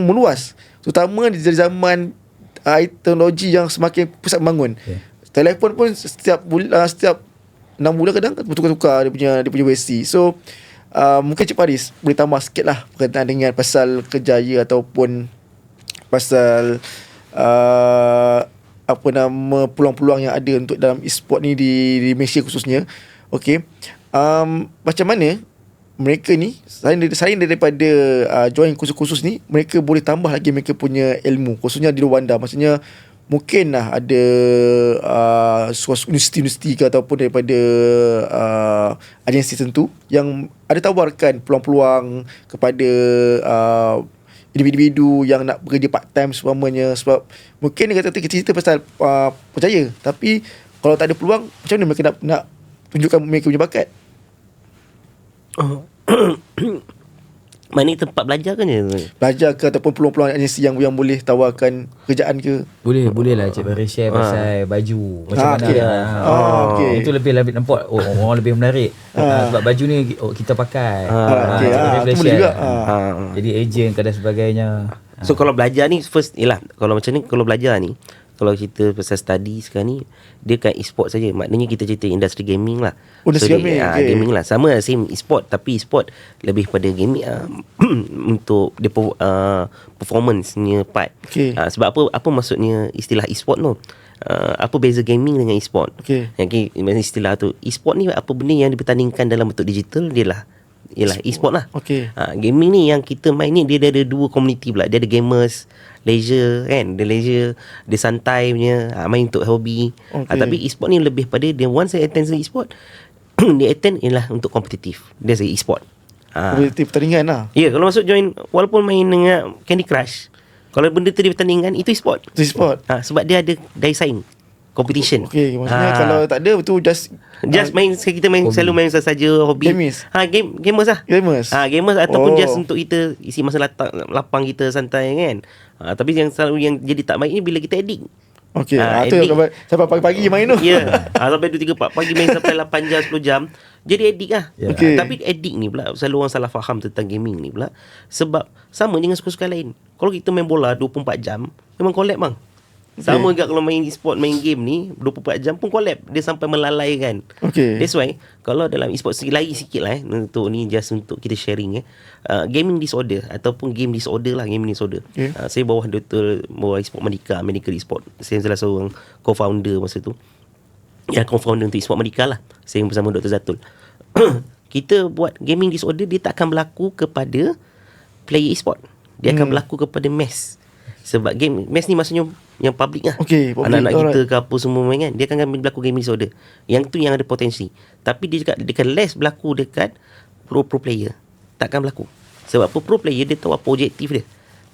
meluas, terutama di zaman teknologi yang semakin pusat membangun. Telefon pun setiap 6 bulan kadang tukar-tukar dia punya versi. So mungkin Cik Faris boleh tambah sikit lah berkaitan dengan pasal kerjaya ataupun pasal peluang-peluang yang ada untuk dalam e-sport ni di Malaysia khususnya. Okey. Macam mana mereka ni selain daripada join kursus-kursus ni, mereka boleh tambah lagi mereka punya ilmu, khususnya di Rwanda. Maksudnya mungkin lah ada universiti-universiti ke ataupun daripada agensi tertentu yang ada tawarkan peluang-peluang kepada individu yang nak bekerja part time seumpamanya. Sebab mungkin dia kata kita cerita pasal percaya, tapi kalau tak ada peluang, macam mana mereka nak tunjukkan mereka punya bakat? Mana tempat belajar kan je? Belajar ke ataupun peluang-peluang agensi yang boleh tawarkan kerjaan ke? Boleh lah Cik Faris share pasal baju macam mana okay. Okay. Itu lebih nampak orang lebih menarik. Sebab baju ni kita pakai. Okay. Cik Faris boleh Boleh share. juga. Jadi ejen ke dan sebagainya. So kalau belajar ni first ialah kalau macam ni, kalau belajar ni, kalau kita pasal study sekarang ni, dia kan e-sport saja. Maknanya kita cerita industri gaming lah. Industri gaming, okay. Gaming lah. Sama same e-sport, tapi e-sport lebih pada gaming untuk dia performance-nya part. Okay. Sebab apa maksudnya istilah e-sport tu? Apa beza gaming dengan e-sport? Okay. Yang istilah tu, e-sport ni apa benda yang dipertandingkan dalam bentuk digital, dia lah ialah e-sport lah. Okay. Gaming ni yang kita main ni, dia ada dua community pula. Dia ada gamers, leisure kan, dia leisure, dia santai punya, main untuk hobi. Okay. Tapi e-sport ni lebih pada dia once saya attend e-sport dia attend ialah untuk kompetitif. Dia say e-sport. Kompetitif pertandingan lah. Ya, kalau masuk join walaupun main dengan Candy Crush, kalau benda tu dia pertandingan, itu e-sport. Itu e-sport. Sebab dia ada daya saing, competition. Okay, maksudnya kalau tak ada itu just main, kita main hobi. selalu main saja hobi. Gamers. Gamers lah. Gamers ataupun just untuk kita isi masa lapang kita santai kan. Tapi yang selalu yang jadi tak baik ni bila kita addict. Okay. Tu sampai pagi-pagi main tu. Ya. Sampai 2-3 pagi main sampai 8 jam 10 jam. Jadi addict lah. Yeah. Okay. Tapi addict ni pula selalu orang salah faham tentang gaming ni pula. Sebab sama dengan suka-suka lain. Kalau kita main bola 24 jam, memang collab bang. Sama juga kalau main e-sport, main game ni 24 jam pun collab. Dia sampai melalai kan. Okay. That's why kalau dalam e-sport lagi sikit lah untuk ni just untuk kita sharing gaming disorder ataupun game disorder lah, gaming disorder. Okay. Saya bawah e-sport Medical e-sport. Saya salah seorang co-founder masa tu. Ya, co-founder untuk e-sport Medical lah. Saya bersama Dr. Zatul. Kita buat gaming disorder, dia tak akan berlaku kepada player e-sport. Dia akan berlaku kepada mass. Sebab game mass ni maksudnya yang public lah. Okay, public, anak-anak kita alright. ke apa semua main kan, dia akan berlaku gaming disorder. Yang tu yang ada potensi. Tapi dia akan less berlaku dekat pro player. Takkan berlaku. Sebab pro player dia tahu apa objektif dia.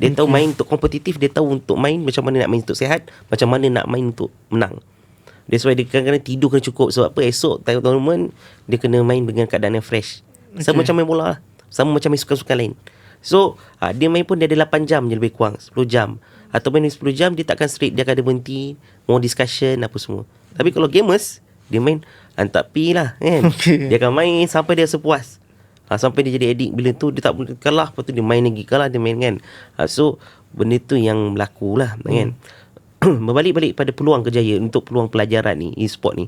Dia tahu main untuk kompetitif, dia tahu untuk main macam mana nak main untuk sihat, macam mana nak main untuk menang. That's why dia kadang-kadang tidur kena cukup. Sebab apa, esok tournament dia kena main dengan keadaan yang fresh. Sama macam main bola lah. Sama macam main suka-suka lain. So dia main pun dia ada 8 jam je lebih kurang, 10 jam. Atau main 10 jam dia takkan straight, dia akan ada berhenti, more discussion apa semua. Tapi kalau gamers, dia main hantar pi lah kan. Okay. Dia akan main sampai dia sepuas. Sampai dia jadi addict. Bila tu dia tak boleh kalah, lepas tu dia main lagi, kalah dia main kan. So benda tu yang berlaku lah kan. Berbalik-balik pada peluang kerjaya untuk peluang pelajaran ni, e-sport ni,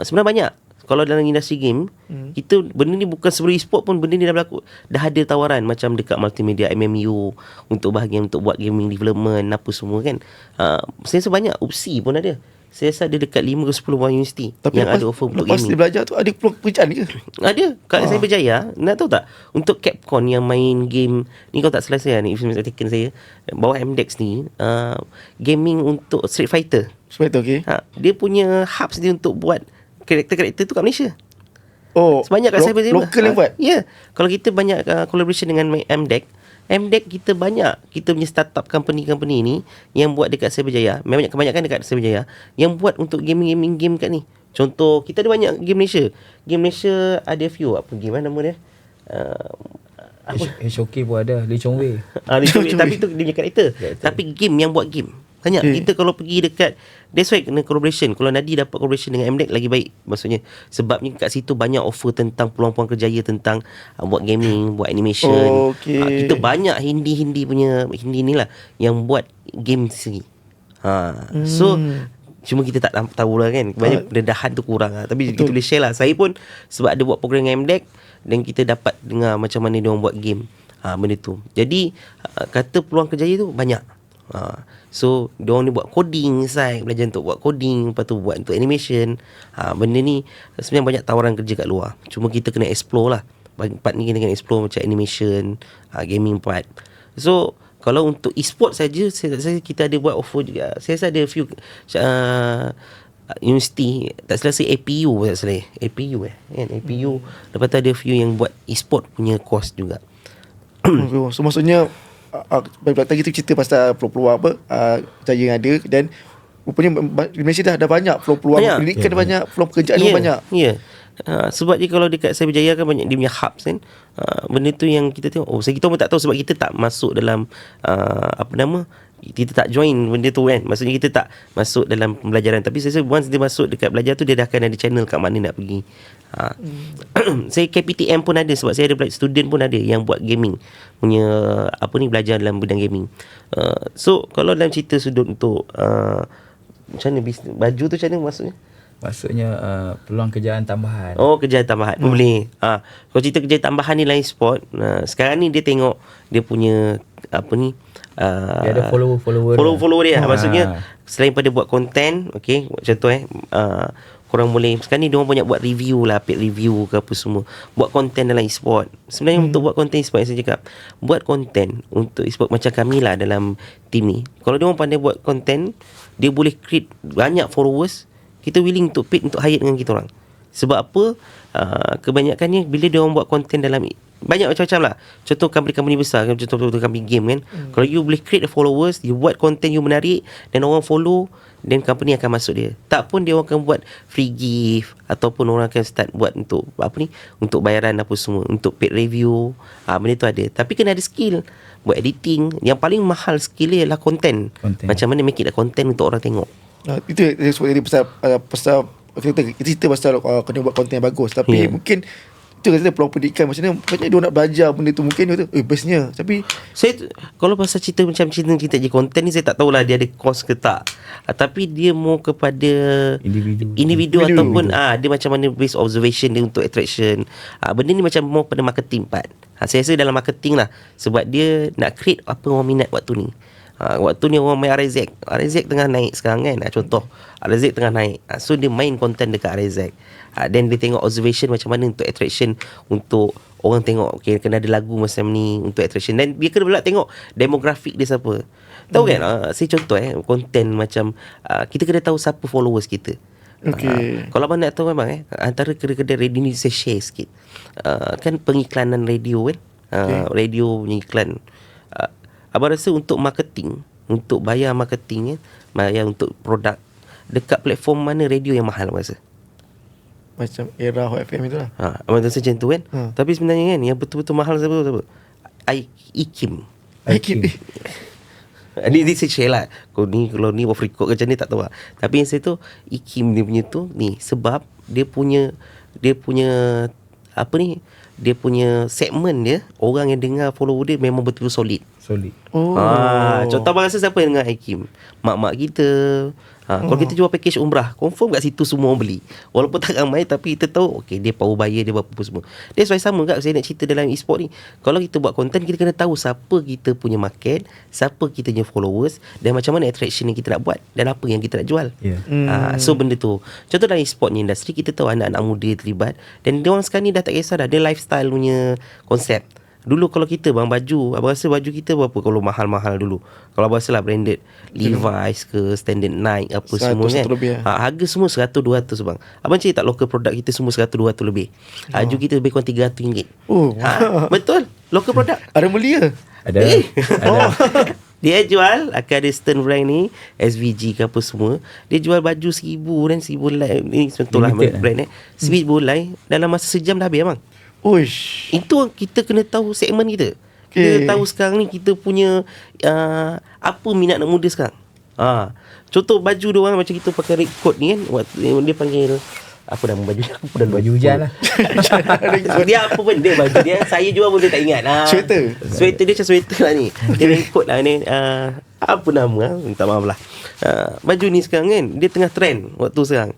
sebenarnya banyak. Kalau dalam industri game, kita benda ni bukan sebelum e-sport pun benda ni dah berlaku. Dah ada tawaran macam dekat multimedia MMU untuk bahagian untuk buat gaming development apa semua kan. Saya rasa banyak opsi pun ada. Saya rasa ada dekat 5 ke 10 buah universiti yang ada offer untuk lepas gaming. dia belajar tu ada peluang pekerjaan ke? Ada. Kat saya berjaya, nak tahu tak? Untuk Capcom yang main game ni, kalau tak salah saya ni, information taken saya, bawah MDEX ni, gaming untuk Street Fighter. Sebab tu okay. Dia punya hubs dia untuk buat karakter-karakter tu kat Malaysia. Oh, Sebanyak kat Cyber Zero. lokal yang buat? Ya. Kalau kita banyak collaboration dengan MDEC, kita banyak, kita punya startup company ni yang buat dekat Cyberjaya. Memang kebanyakan dekat Cyberjaya yang buat untuk gaming game kat ni. Contoh, kita ada banyak game Malaysia. Game Malaysia ada few, apa game nama dia? HOK pun ada, Lee Chong Wei. Tapi tu dia punya karakter. Tapi game yang buat game banyak. Kita kalau pergi dekat, that's why kena collaboration. Kalau Nadi dapat collaboration dengan MDEC lagi baik. Maksudnya sebabnya kat situ banyak offer tentang peluang-peluang kerjaya tentang buat gaming, buat animation. Kita banyak Hindi punya, Hindi ni lah yang buat game sendiri. So cuma kita tak tahu lah kan, banyak pendedahan tu kurang lah. Tapi kita boleh share lah. Saya pun sebab ada buat program dengan MDEC, dan kita dapat dengar macam mana dia orang buat game, benda tu. Jadi kata peluang kerjaya tu banyak. So diorang ni buat coding side, belajar untuk buat coding, lepas tu buat untuk animation. Benda ni sebenarnya banyak tawaran kerja kat luar. Cuma kita kena explore lah. Part ni kita kena explore macam animation, gaming part. So kalau untuk e-sport saja, saya kita ada buat offer juga. Saya rasa ada few universiti, tak salah saya APU, tak salah APU kan, APU. Lepas tu ada few yang buat e-sport punya course juga. So maksudnya tadi kita cerita pasal peluang-peluang apa jaya yang ada, dan rupanya di Malaysia dah banyak peluang-peluang pendidikan, dah banyak peluang pekerjaan pun banyak. Sebab dia kalau dekat Cyberjaya kan banyak dia punya hubs kan. Benda tu yang kita tengok. Kita pun tak tahu sebab kita tak masuk dalam kita tak join benda tu kan. Maksudnya kita tak masuk dalam pembelajaran. Tapi saya rasa once dia masuk dekat belajar tu, dia dah akan ada channel kat mana nak pergi. Saya KPTM pun ada, sebab saya ada student pun ada yang buat gaming punya belajar dalam bidang gaming. So kalau dalam cerita sudut untuk macam mana bisnes baju tu, macam mana maksudnya? Maksudnya peluang kerjaan tambahan. Oh, kerjaan tambahan boleh. Kalau cerita kerjaan tambahan ni lain sport. Sekarang ni dia tengok dia punya Dia ada follower dia. Maksudnya selain pada buat konten, okey, contoh korang boleh sekarang ni diorang banyak buat review lah, paid review ke apa semua, buat konten dalam e-sport. Sebenarnya untuk buat konten e-sport yang saya cakap, buat konten untuk e-sport macam kami lah dalam team ni. Kalau diorang pandai buat konten, dia boleh create banyak followers. Kita willing untuk paid untuk hire dengan kita orang. Sebab apa? Kebanyakannya bila dia orang buat konten dalam banyak macam-macam lah. Contoh company-company besar, contoh company game kan. Kalau you boleh create followers, you buat konten you menarik dan orang follow, then company akan masuk dia. Tak pun dia orang akan buat free gift, ataupun orang akan start buat untuk untuk bayaran apa semua, untuk paid review. Benda tu ada. Tapi kena ada skill. Buat editing, yang paling mahal skill dia ialah konten. Macam mana make it a content untuk orang tengok. Itu sebab tadi pasal kita cerita pasal kena buat konten yang bagus. Tapi mungkin itu kata peluang pendidikan macam mana dia nak belajar benda tu, mungkin dia kata bestnya. Tapi saya kalau pasal cerita macam cerita je konten ni, saya tak tahulah dia ada course ke tak. Tapi dia mau kepada individu ataupun dia macam mana based observation dia untuk attraction. Benda ni macam mau pada marketing part. Saya rasa dalam marketing lah, sebab dia nak create apa orang minat waktu ni. Waktu ni orang main RZ tengah naik sekarang kan. Contoh RZ tengah naik, so dia main konten dekat RZ. Then dia tengok observation macam mana untuk attraction, untuk orang tengok okay, kena ada lagu macam ni untuk attraction. Dan dia kena pula tengok demografik dia siapa. Tahu kan, saya contoh konten macam kita kena tahu siapa followers kita. Kalau abang nak tahu memang antara kedai-kedai radio ni, saya share sikit. Kan pengiklanan radio kan, radio punya iklan. Abang rasa untuk marketing, untuk bayar marketing, bayar untuk produk, dekat platform mana radio yang mahal abang rasa? Macam era Hot FM itulah. Abang rasa macam tu kan. Tapi sebenarnya kan yang betul-betul mahal siapa? iKim. Ni saya share lah. Kalau ni off record macam ni tak tahu lah. Tapi yang saya tu iKim dia punya tu ni, sebab dia punya dia punya segmen dia, orang yang dengar follow dia memang betul solid. Contoh abang rasa siapa yang dengar iKim? Mak-mak kita. Kalau kita jual package umrah, confirm kat situ semua orang beli. Walaupun tak ramai, tapi kita tahu okay, dia power buyer, dia buat apa semua. That's why sama kat saya nak cerita dalam e-sport ni. Kalau kita buat konten, kita kena tahu siapa kita punya market, siapa kita punya followers, dan macam mana attraction yang kita nak buat, dan apa yang kita nak jual. So benda tu. Contoh dalam e-sport ni industri, kita tahu anak-anak muda terlibat, dan dia orang sekarang ni dah tak kisah dah, dia lifestyle punya konsep. Dulu kalau kita baju, abang rasa baju kita berapa kalau mahal-mahal dulu? Kalau abang rasa lah branded Levi's ke, Standard Nike apa semua kan, harga semua 100-200 bang. Abang cari tak local product kita semua 100-200 lebih. Baju kita lebih kurang RM300. Betul, local product. Ada mulia. Ada. Dia jual, akan ada Stern brand ni, SVG ke apa semua. Dia jual baju 1,000 dan 1,000 lai. Ini contohlah brand 1,000 lai dalam masa sejam dah habis bang. Itu kita kena tahu segmen kita. Kita tahu sekarang ni kita punya apa minat anak muda sekarang. Contoh baju dia orang macam kita pakai red coat ni kan, dia panggil apa nama baju? Baju hujan lah. Dia apa pun dia baju dia, saya jual pun saya tak ingat. Sweater dia macam sweater lah ni. Dia red coat lah ni. Apa nama? Minta maaf lah. Baju ni sekarang kan, dia tengah trend waktu sekarang.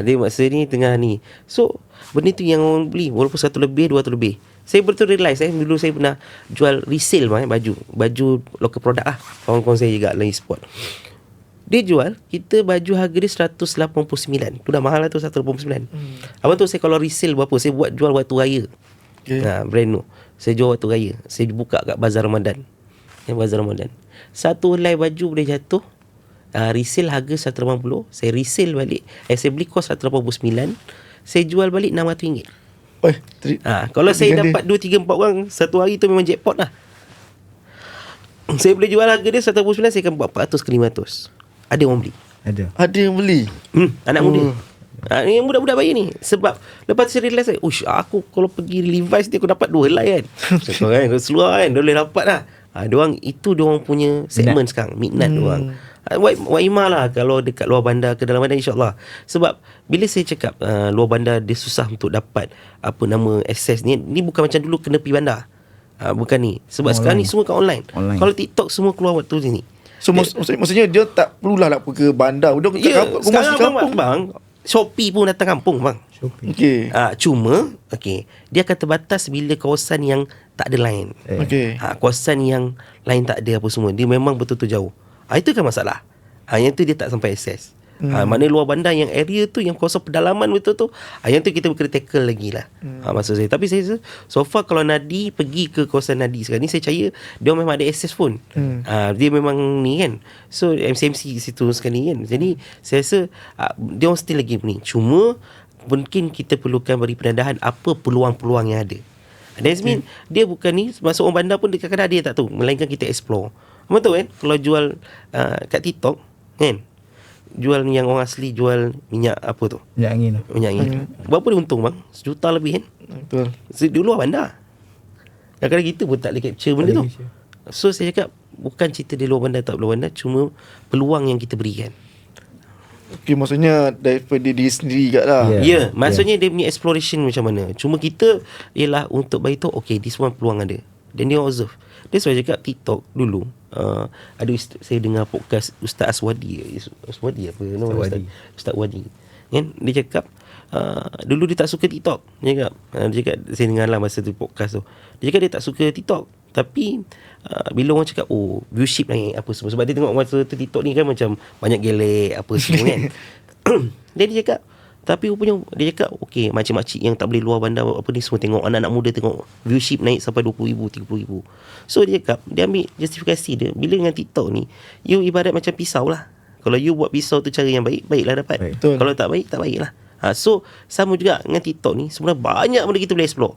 Dia masa ni tengah ni. So benda tu yang orang beli, walaupun 100 lebih, 200 lebih. Saya betul realise dulu saya pernah jual resale baju local product lah. Kawan-kawan saya juga lagi sport. Dia jual, kita baju harga dia 189. Tu dah mahal lah tu, 189. Abang tu saya kalau resale berapa, saya jual waktu raya. Okay. Brand tu. Saya jual waktu raya. Saya buka kat Bazar Ramadan. Bazar Ramadan. Satu helai baju boleh jatuh. Resale harga 180. Saya resale balik. Saya beli kos 189. Saya jual balik RM600. Kalau saya dapat 2, 3, 4 orang satu hari tu memang jackpot lah. Saya boleh jual harga dia 189, saya akan buat 400 ke 500. Ada orang beli. Ada yang beli. Anak muda. Yang budak-budak bayi ni. Sebab lepas saya realise, aku kalau pergi Levi's ni aku dapat 2 helai kan. So kan, seluar kan, dia boleh dapat lah. Diorang punya segmen sekarang. Minat diorang. Waimah lah kalau dekat luar bandar ke dalam bandar, insyaAllah. Sebab bila saya cakap luar bandar dia susah untuk dapat akses ni bukan macam dulu kena pergi bandar. Bukan ni. Sebab sekarang ni semua kat online. Kalau TikTok semua keluar waktu sini. So maksudnya dia tak perlulah nak pergi ke bandar. Dia sekarang bang, Shopee pun datang kampung bang. Okay. Cuma dia akan terbatas bila kawasan yang tak ada line. Kawasan yang lain tak ada apa semua, dia memang betul-betul jauh. Itu kan masalah. Yang tu dia tak sampai akses. Mana luar bandar yang area tu, yang kawasan pedalaman betul tu, yang tu kita kena tackle lagi lah. Maksud saya. Tapi saya so far kalau Nadi pergi ke kawasan Nadi sekarang ni, saya percaya dia memang ada akses pun. Dia memang ni kan. So MCMC situ sekarang ni kan. Jadi saya rasa dia orang still lagi ni. Cuma mungkin kita perlukan beri pendedahan apa peluang-peluang yang ada. That's mean dia bukan ni, masuk orang bandar pun kadang-kadang dia tak tahu, melainkan kita explore. Betul kan? Kalau jual kat TikTok kan, jual yang orang asli jual minyak apa tu, minyak angin. Berapa dia untung bang? 1 juta lebih kan. Betul. Di luar bandar kadang-kadang kita pun tak boleh capture benda tu. So saya cakap bukan cerita di luar bandar tak luar bandar, cuma peluang yang kita berikan. Maksudnya daripada diri sendiri kat lah. Maksudnya dia punya exploration macam mana. Cuma kita ialah untuk bagi tahu this one peluang ada. Dan dia observe. Dia selalu cakap TikTok dulu. Ada saya dengar podcast Ustaz Aswadi apa nama Ustaz Wadi kan, dia cakap dulu dia tak suka TikTok. Dia cakap saya dengar lah masa tu podcast tu, dia cakap dia tak suka TikTok. Tapi bila orang cakap viewership naik apa semua, sebab dia tengok masa tu TikTok ni kan macam banyak gelek apa semua kan. Dia cakap, tapi rupanya dia cakap makcik-makcik yang tak boleh luar bandar apa ni semua tengok, anak-anak muda tengok viewership naik sampai 20,000, 30,000. So dia cakap, dia ambil justifikasi dia, bila dengan TikTok ni you ibarat macam pisau lah. Kalau you buat pisau tu cara yang baik, baiklah dapat. Betul. Kalau tak baik, tak baiklah. So sama juga dengan TikTok ni, sebenarnya banyak benda kita boleh explore.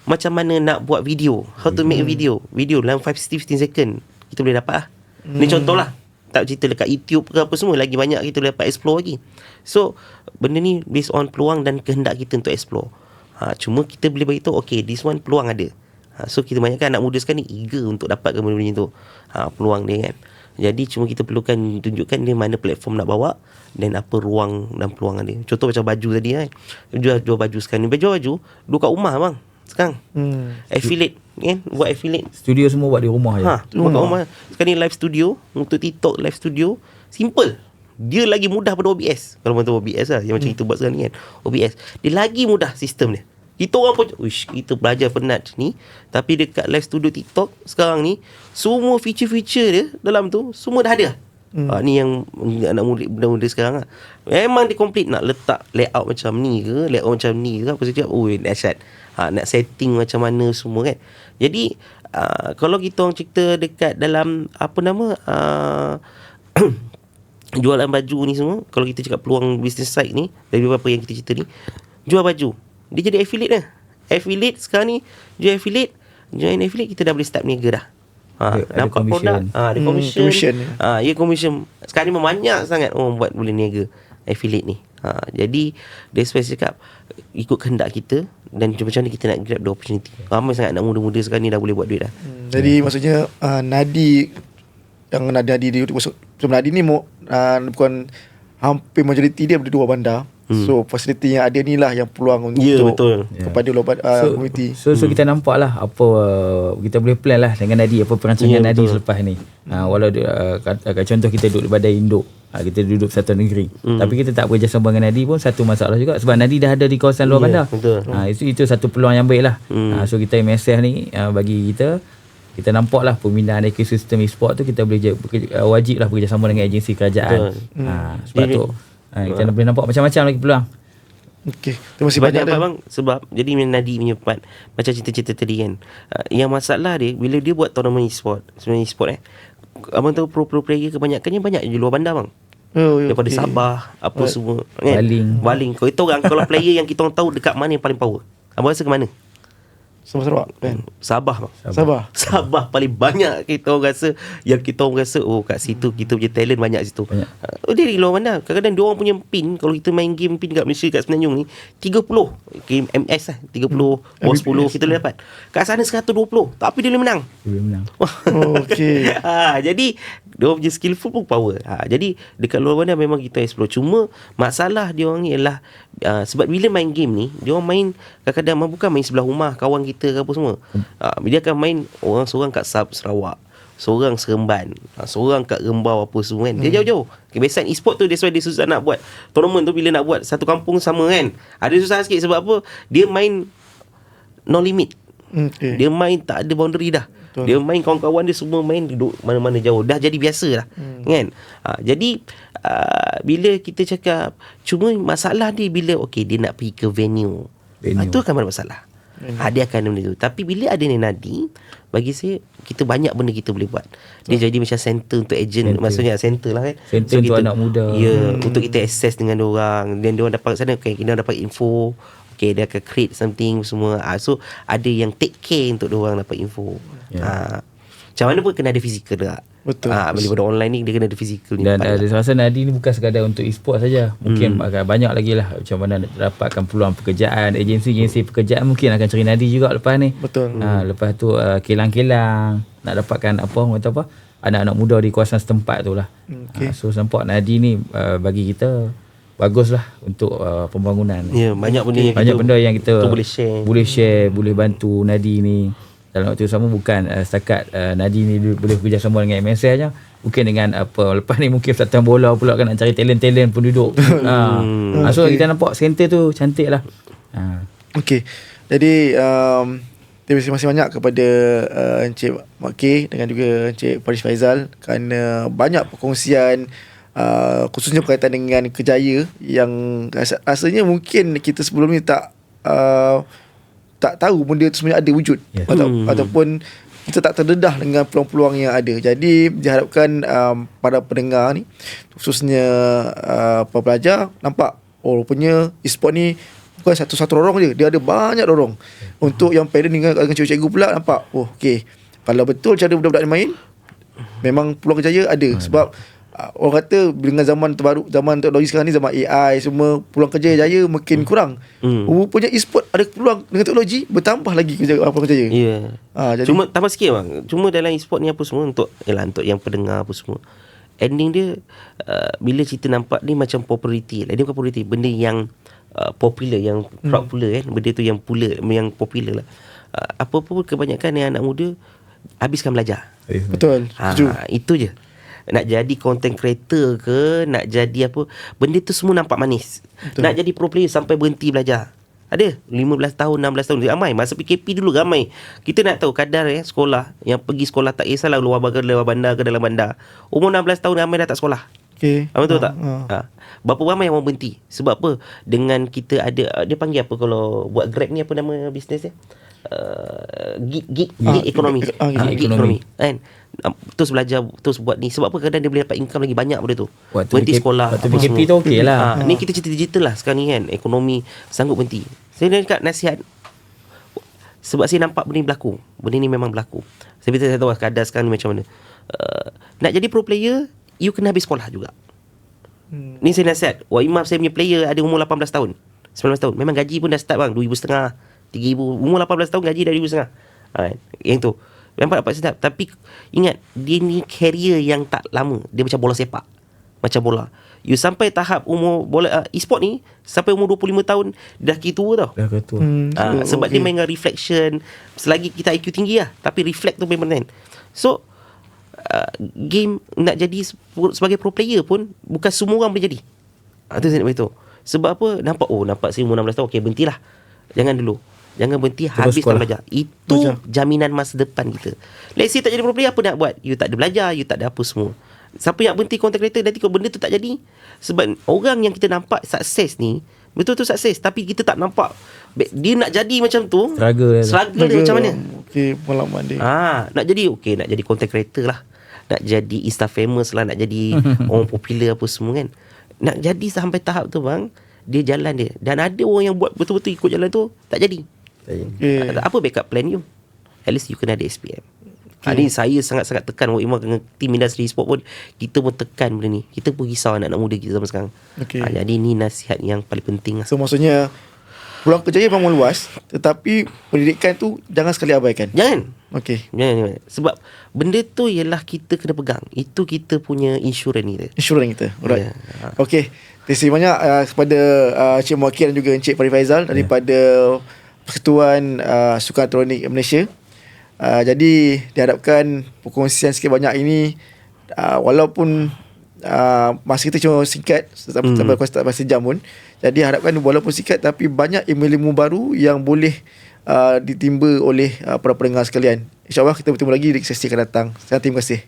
Macam mana nak buat video, how to make a video dalam 15 second kita boleh dapat lah. Ni contoh lah. Tak cerita dekat YouTube ke apa semua, lagi banyak kita boleh dapat explore lagi. So benda ni based on peluang dan kehendak kita untuk explore. Cuma kita boleh beritahu this one peluang ada. So kita banyakkan anak muda sekarang ni eager untuk dapatkan benda-benda tu, peluang dia kan. Jadi cuma kita perlukan tunjukkan dia mana platform nak bawa dan apa ruang dan peluang dia. Contoh macam baju tadi kan, jual baju sekarang ni, baju duduk kat rumah bang sekarang. Affiliate kan, buat affiliate Studio semua buat di rumah je. Buat kat rumah. Sekarang ni live studio, untuk TikTok live studio simple. Dia lagi mudah pada OBS. Kalau tahu OBS lah, yang macam kita buat sekarang ni kan, OBS dia lagi mudah sistem dia. Kita orang pun kita belajar penat ni, tapi dekat live studio TikTok sekarang ni semua feature-feature dia dalam tu semua dah ada. Ni yang anak muda sekarang lah. Memang dia complete, nak letak layout macam ni ke, layout macam ni ke, apa saja. Dahsyat. Nak setting macam mana semua kan. Jadi kalau kita orang cerita dekat dalam jualan baju ni semua, kalau kita cakap peluang business side ni, dari beberapa yang kita cerita ni, jual baju, dia jadi affiliate lah. Affiliate sekarang ni, join affiliate, kita dah boleh start berniaga dah. Nampak produk, ada commission. Ya, commission. Sekarang ni banyak sangat orang buat boleh niaga affiliate ni. Jadi that's why saya cakap ikut kehendak kita dan macam mana kita nak grab the opportunity. Ramai sangat anak muda-muda sekarang ni dah boleh buat duit dah. Jadi maksudnya Nadi di sebelum Nadi ni bukan hampir majoriti dia berdua bandar. So fasiliti yang ada ni lah yang peluang untuk kepada komuniti. So kita nampak lah apa kita boleh plan lah dengan Nadi, apa perancangan Nadi selepas ni. Walau contoh kita duduk di Badai Induk, Kita duduk satu negeri. Tapi kita tak bekerjasama dengan Nadi pun satu masalah juga, sebab Nadi dah ada di kawasan luar bandar. Betul. Itu satu peluang yang baik lah. So kita MSF ni bagi kita nampak lah pembinaan ekosistem e-sport tu kita boleh wajib lah bekerjasama dengan agensi kerajaan. Sebab tu kita boleh nampak macam-macam lagi peluang. Okey, terima kasih banyak bang. Sebab jadi Nadi punya part macam cerita-cerita tadi kan, yang masalah dia bila dia buat tournament e-sport, sebenarnya e-sport abang tahu pro player kebanyakannya banyak di luar bandar bang. Daripada Sabah apa semua kan? Baling. Kalau itu orang, kalau player yang kita orang tahu dekat mana yang paling power, abang rasa ke mana? Sama Sarawak kan? Sabah bang. Sabah paling banyak kita orang rasa, yang kita orang rasa kat situ kita punya talent banyak situ. Dia di luar bandar. Kadang-kadang dia orang punya pin, kalau kita main game pin kat Malaysia kat Semenanjung ni 30 game MS lah, 30 bawah 10 kita boleh dapat. Kat sana 120 tapi dia boleh menang. Okey. Jadi dia orang punya skillful pun power. Jadi dekat luar bandar memang kita explore. Cuma masalah dia orang ni ialah sebab bila main game ni dia orang main kadang-kadang bukan main sebelah rumah kawan kita ke apa semua. Dia akan main orang seorang kat Sarawak, seorang Seremban, seorang kat Rembau apa semua kan. Dia jauh-jauh. Kebiasaan e-sport tu that's why dia susah nak buat tournament tu. Bila nak buat satu kampung sama kan, ada susah sikit. Sebab apa? Dia main no limit. Dia main tak ada boundary dah. Dia main kawan-kawan dia semua main duduk mana-mana jauh. Dah jadi biasa dah. Kan? Jadi bila kita cakap, cuma masalah dia bila dia nak pergi ke venue. Itu akan ada masalah. Dia akan ada benda tu. Tapi bila ada Nadi, bagi saya kita banyak benda kita boleh buat. Dia jadi macam center untuk agent. Maksudnya center lah kan. Center untuk anak muda. Untuk kita access dengan diorang. Dan diorang dapat sana, kita dapat info. Dia akan create something semua. So ada yang take care untuk diorang dapat info. Macam mana pun kena ada fizikal juga. Betul. Daripada online ni dia kena ada fizikal ni. Dan saya rasa Nadi ni bukan sekadar untuk e-sport saja. Mungkin akan banyak lagi lah macam mana nak dapatkan peluang pekerjaan. Agensi pekerjaan mungkin akan cari Nadi juga lepas ni. Betul. Lepas tu kilang-kilang nak dapatkan anak-anak muda di kawasan setempat tu lah. So nampak Nadi ni bagi kita bagus lah untuk pembangunan. Banyak benda yang kita boleh share, boleh bantu Nadi ni. Dalam waktu sama bukan setakat Nadi ni boleh bekerjasama dengan MSF je. Mungkin dengan lepas ni mungkin Persatuan Bola pula kan nak cari talent-talent penduduk. So kita nampak center tu cantik lah. Okey. Jadi terima kasih banyak kepada Encik Mak K dengan juga Encik Faris Faizal kerana banyak perkongsian khususnya berkaitan dengan kerjaya yang rasanya mungkin kita sebelum ni tak tahu benda tu sebenarnya ada wujud. Ataupun kita tak terdedah dengan peluang-peluang yang ada. Jadi diharapkan para pendengar ni, khususnya para pelajar, nampak rupanya e-sport ni bukan satu lorong je, dia ada banyak lorong. Untuk yang parent dengan cikgu-cikgu pula nampak, kalau betul cara budak-budak ni main, memang peluang kerjaya ada. Sebab orang kata dengan zaman terbaru, zaman teknologi sekarang ni, zaman AI semua, peluang kerja jaya makin kurang. Rupanya e-sport ada peluang dengan teknologi bertambah lagi peluang kerjaya. Jadi, cuma tambah sikit bang. Cuma dalam e-sport ni apa semua untuk yang pendengar apa semua, ending dia bila cerita nampak ni macam populariti lah. Dia bukan populariti, benda yang popular, yang popular kan. Benda tu yang popular lah. Apa-apa kebanyakan yang anak muda habiskan belajar. Betul. Itu je. Nak jadi content creator ke, nak jadi apa, benda tu semua nampak manis. Betul. Nak jadi pro player sampai berhenti belajar. Ada 15 tahun, 16 tahun ramai. Masa PKP dulu ramai. Kita nak tahu kadar sekolah yang pergi sekolah tak kisahlah luar bandar ke dalam bandar. Umur 16 tahun ramai dah tak sekolah. Betul tak? Berapa ramai yang mau berhenti? Sebab apa? Dengan kita ada, dia panggil apa kalau buat Grab ni, apa nama bisnes dia? Gig ekonomi. Gig ekonomi kan. Terus belajar, terus buat ni. Sebab apa? Kadang dia boleh dapat income lagi banyak benda tu. Berhenti sekolah. Waktu PKP tu okey lah. Ni kita cerita digital lah sekarang ni kan. Ekonomi sanggup berhenti. Saya nak nasihat, sebab saya nampak benda ni berlaku. Benda ni memang berlaku. Saya tahu kadar sekarang ni macam mana. Nak jadi pro player, you kena habis sekolah juga. Ni saya nasihat. Imam saya punya player ada umur 18 tahun, 19 tahun. Memang gaji pun dah start bang, 2,500, 3,000. Umur 18 tahun gaji dah 2,500. Yang tu memang dapat sedap. Tapi ingat, dia ni career yang tak lama. Dia macam bola sepak. Macam bola, you sampai tahap umur bola e-sport ni, sampai umur 25 tahun dah kira tua tau. Sebab dia main dengan reflection. Selagi kita IQ tinggi lah, tapi reflect tu memang penting. So game nak jadi sebagai pro player pun bukan semua orang boleh jadi. Itu saya nak beritahu. Sebab apa? Nampak saya umur 16 tahun, okey berhentilah. Jangan dulu. Jangan berhenti, habiskan belajar. Itu jaminan masa depan kita. Let's say tak jadi pro player, apa nak buat? You tak ada belajar, you tak ada apa semua. Siapa yang berhenti content creator, nanti kalau benda tu tak jadi. Sebab orang yang kita nampak sukses ni betul-betul sukses, tapi kita tak nampak dia nak jadi macam tu. Struggle dia macam mana. Okey, pengalaman dia. Nak jadi content creator lah, nak jadi Insta famous lah, nak jadi orang popular apa semua kan. Nak jadi sampai tahap tu bang, dia jalan dia. Dan ada orang yang buat betul-betul ikut jalan tu, tak jadi. Apa backup plan you? At least you kena ada SPM. Ni saya sangat-sangat tekan Wak dengan tim industri e-sport pun, kita pun tekan benda ni. Kita pun risau anak-anak muda kita zaman sekarang. Jadi ni nasihat yang paling penting lah. So maksudnya peluang kerjaya memang luas, tetapi pendidikan tu jangan sekali abaikan. Jangan. Jangan. Sebab benda tu ialah kita kena pegang. Itu kita punya insurans kita. Alright. Okey. Terima kasih banyak kepada Encik Muakir dan juga Encik Farid Faizal daripada Persekutuan Sukan Elektronik Malaysia. Jadi diharapkan perkongsian sikit banyak ini, walaupun masa kita cuma singkat sampai sejam pun. Jadi harapkan walaupun singkat tapi banyak ilmu-ilmu baru yang boleh ditimba oleh para pendengar sekalian. InsyaAllah kita bertemu lagi di sesi akan datang. Terima kasih.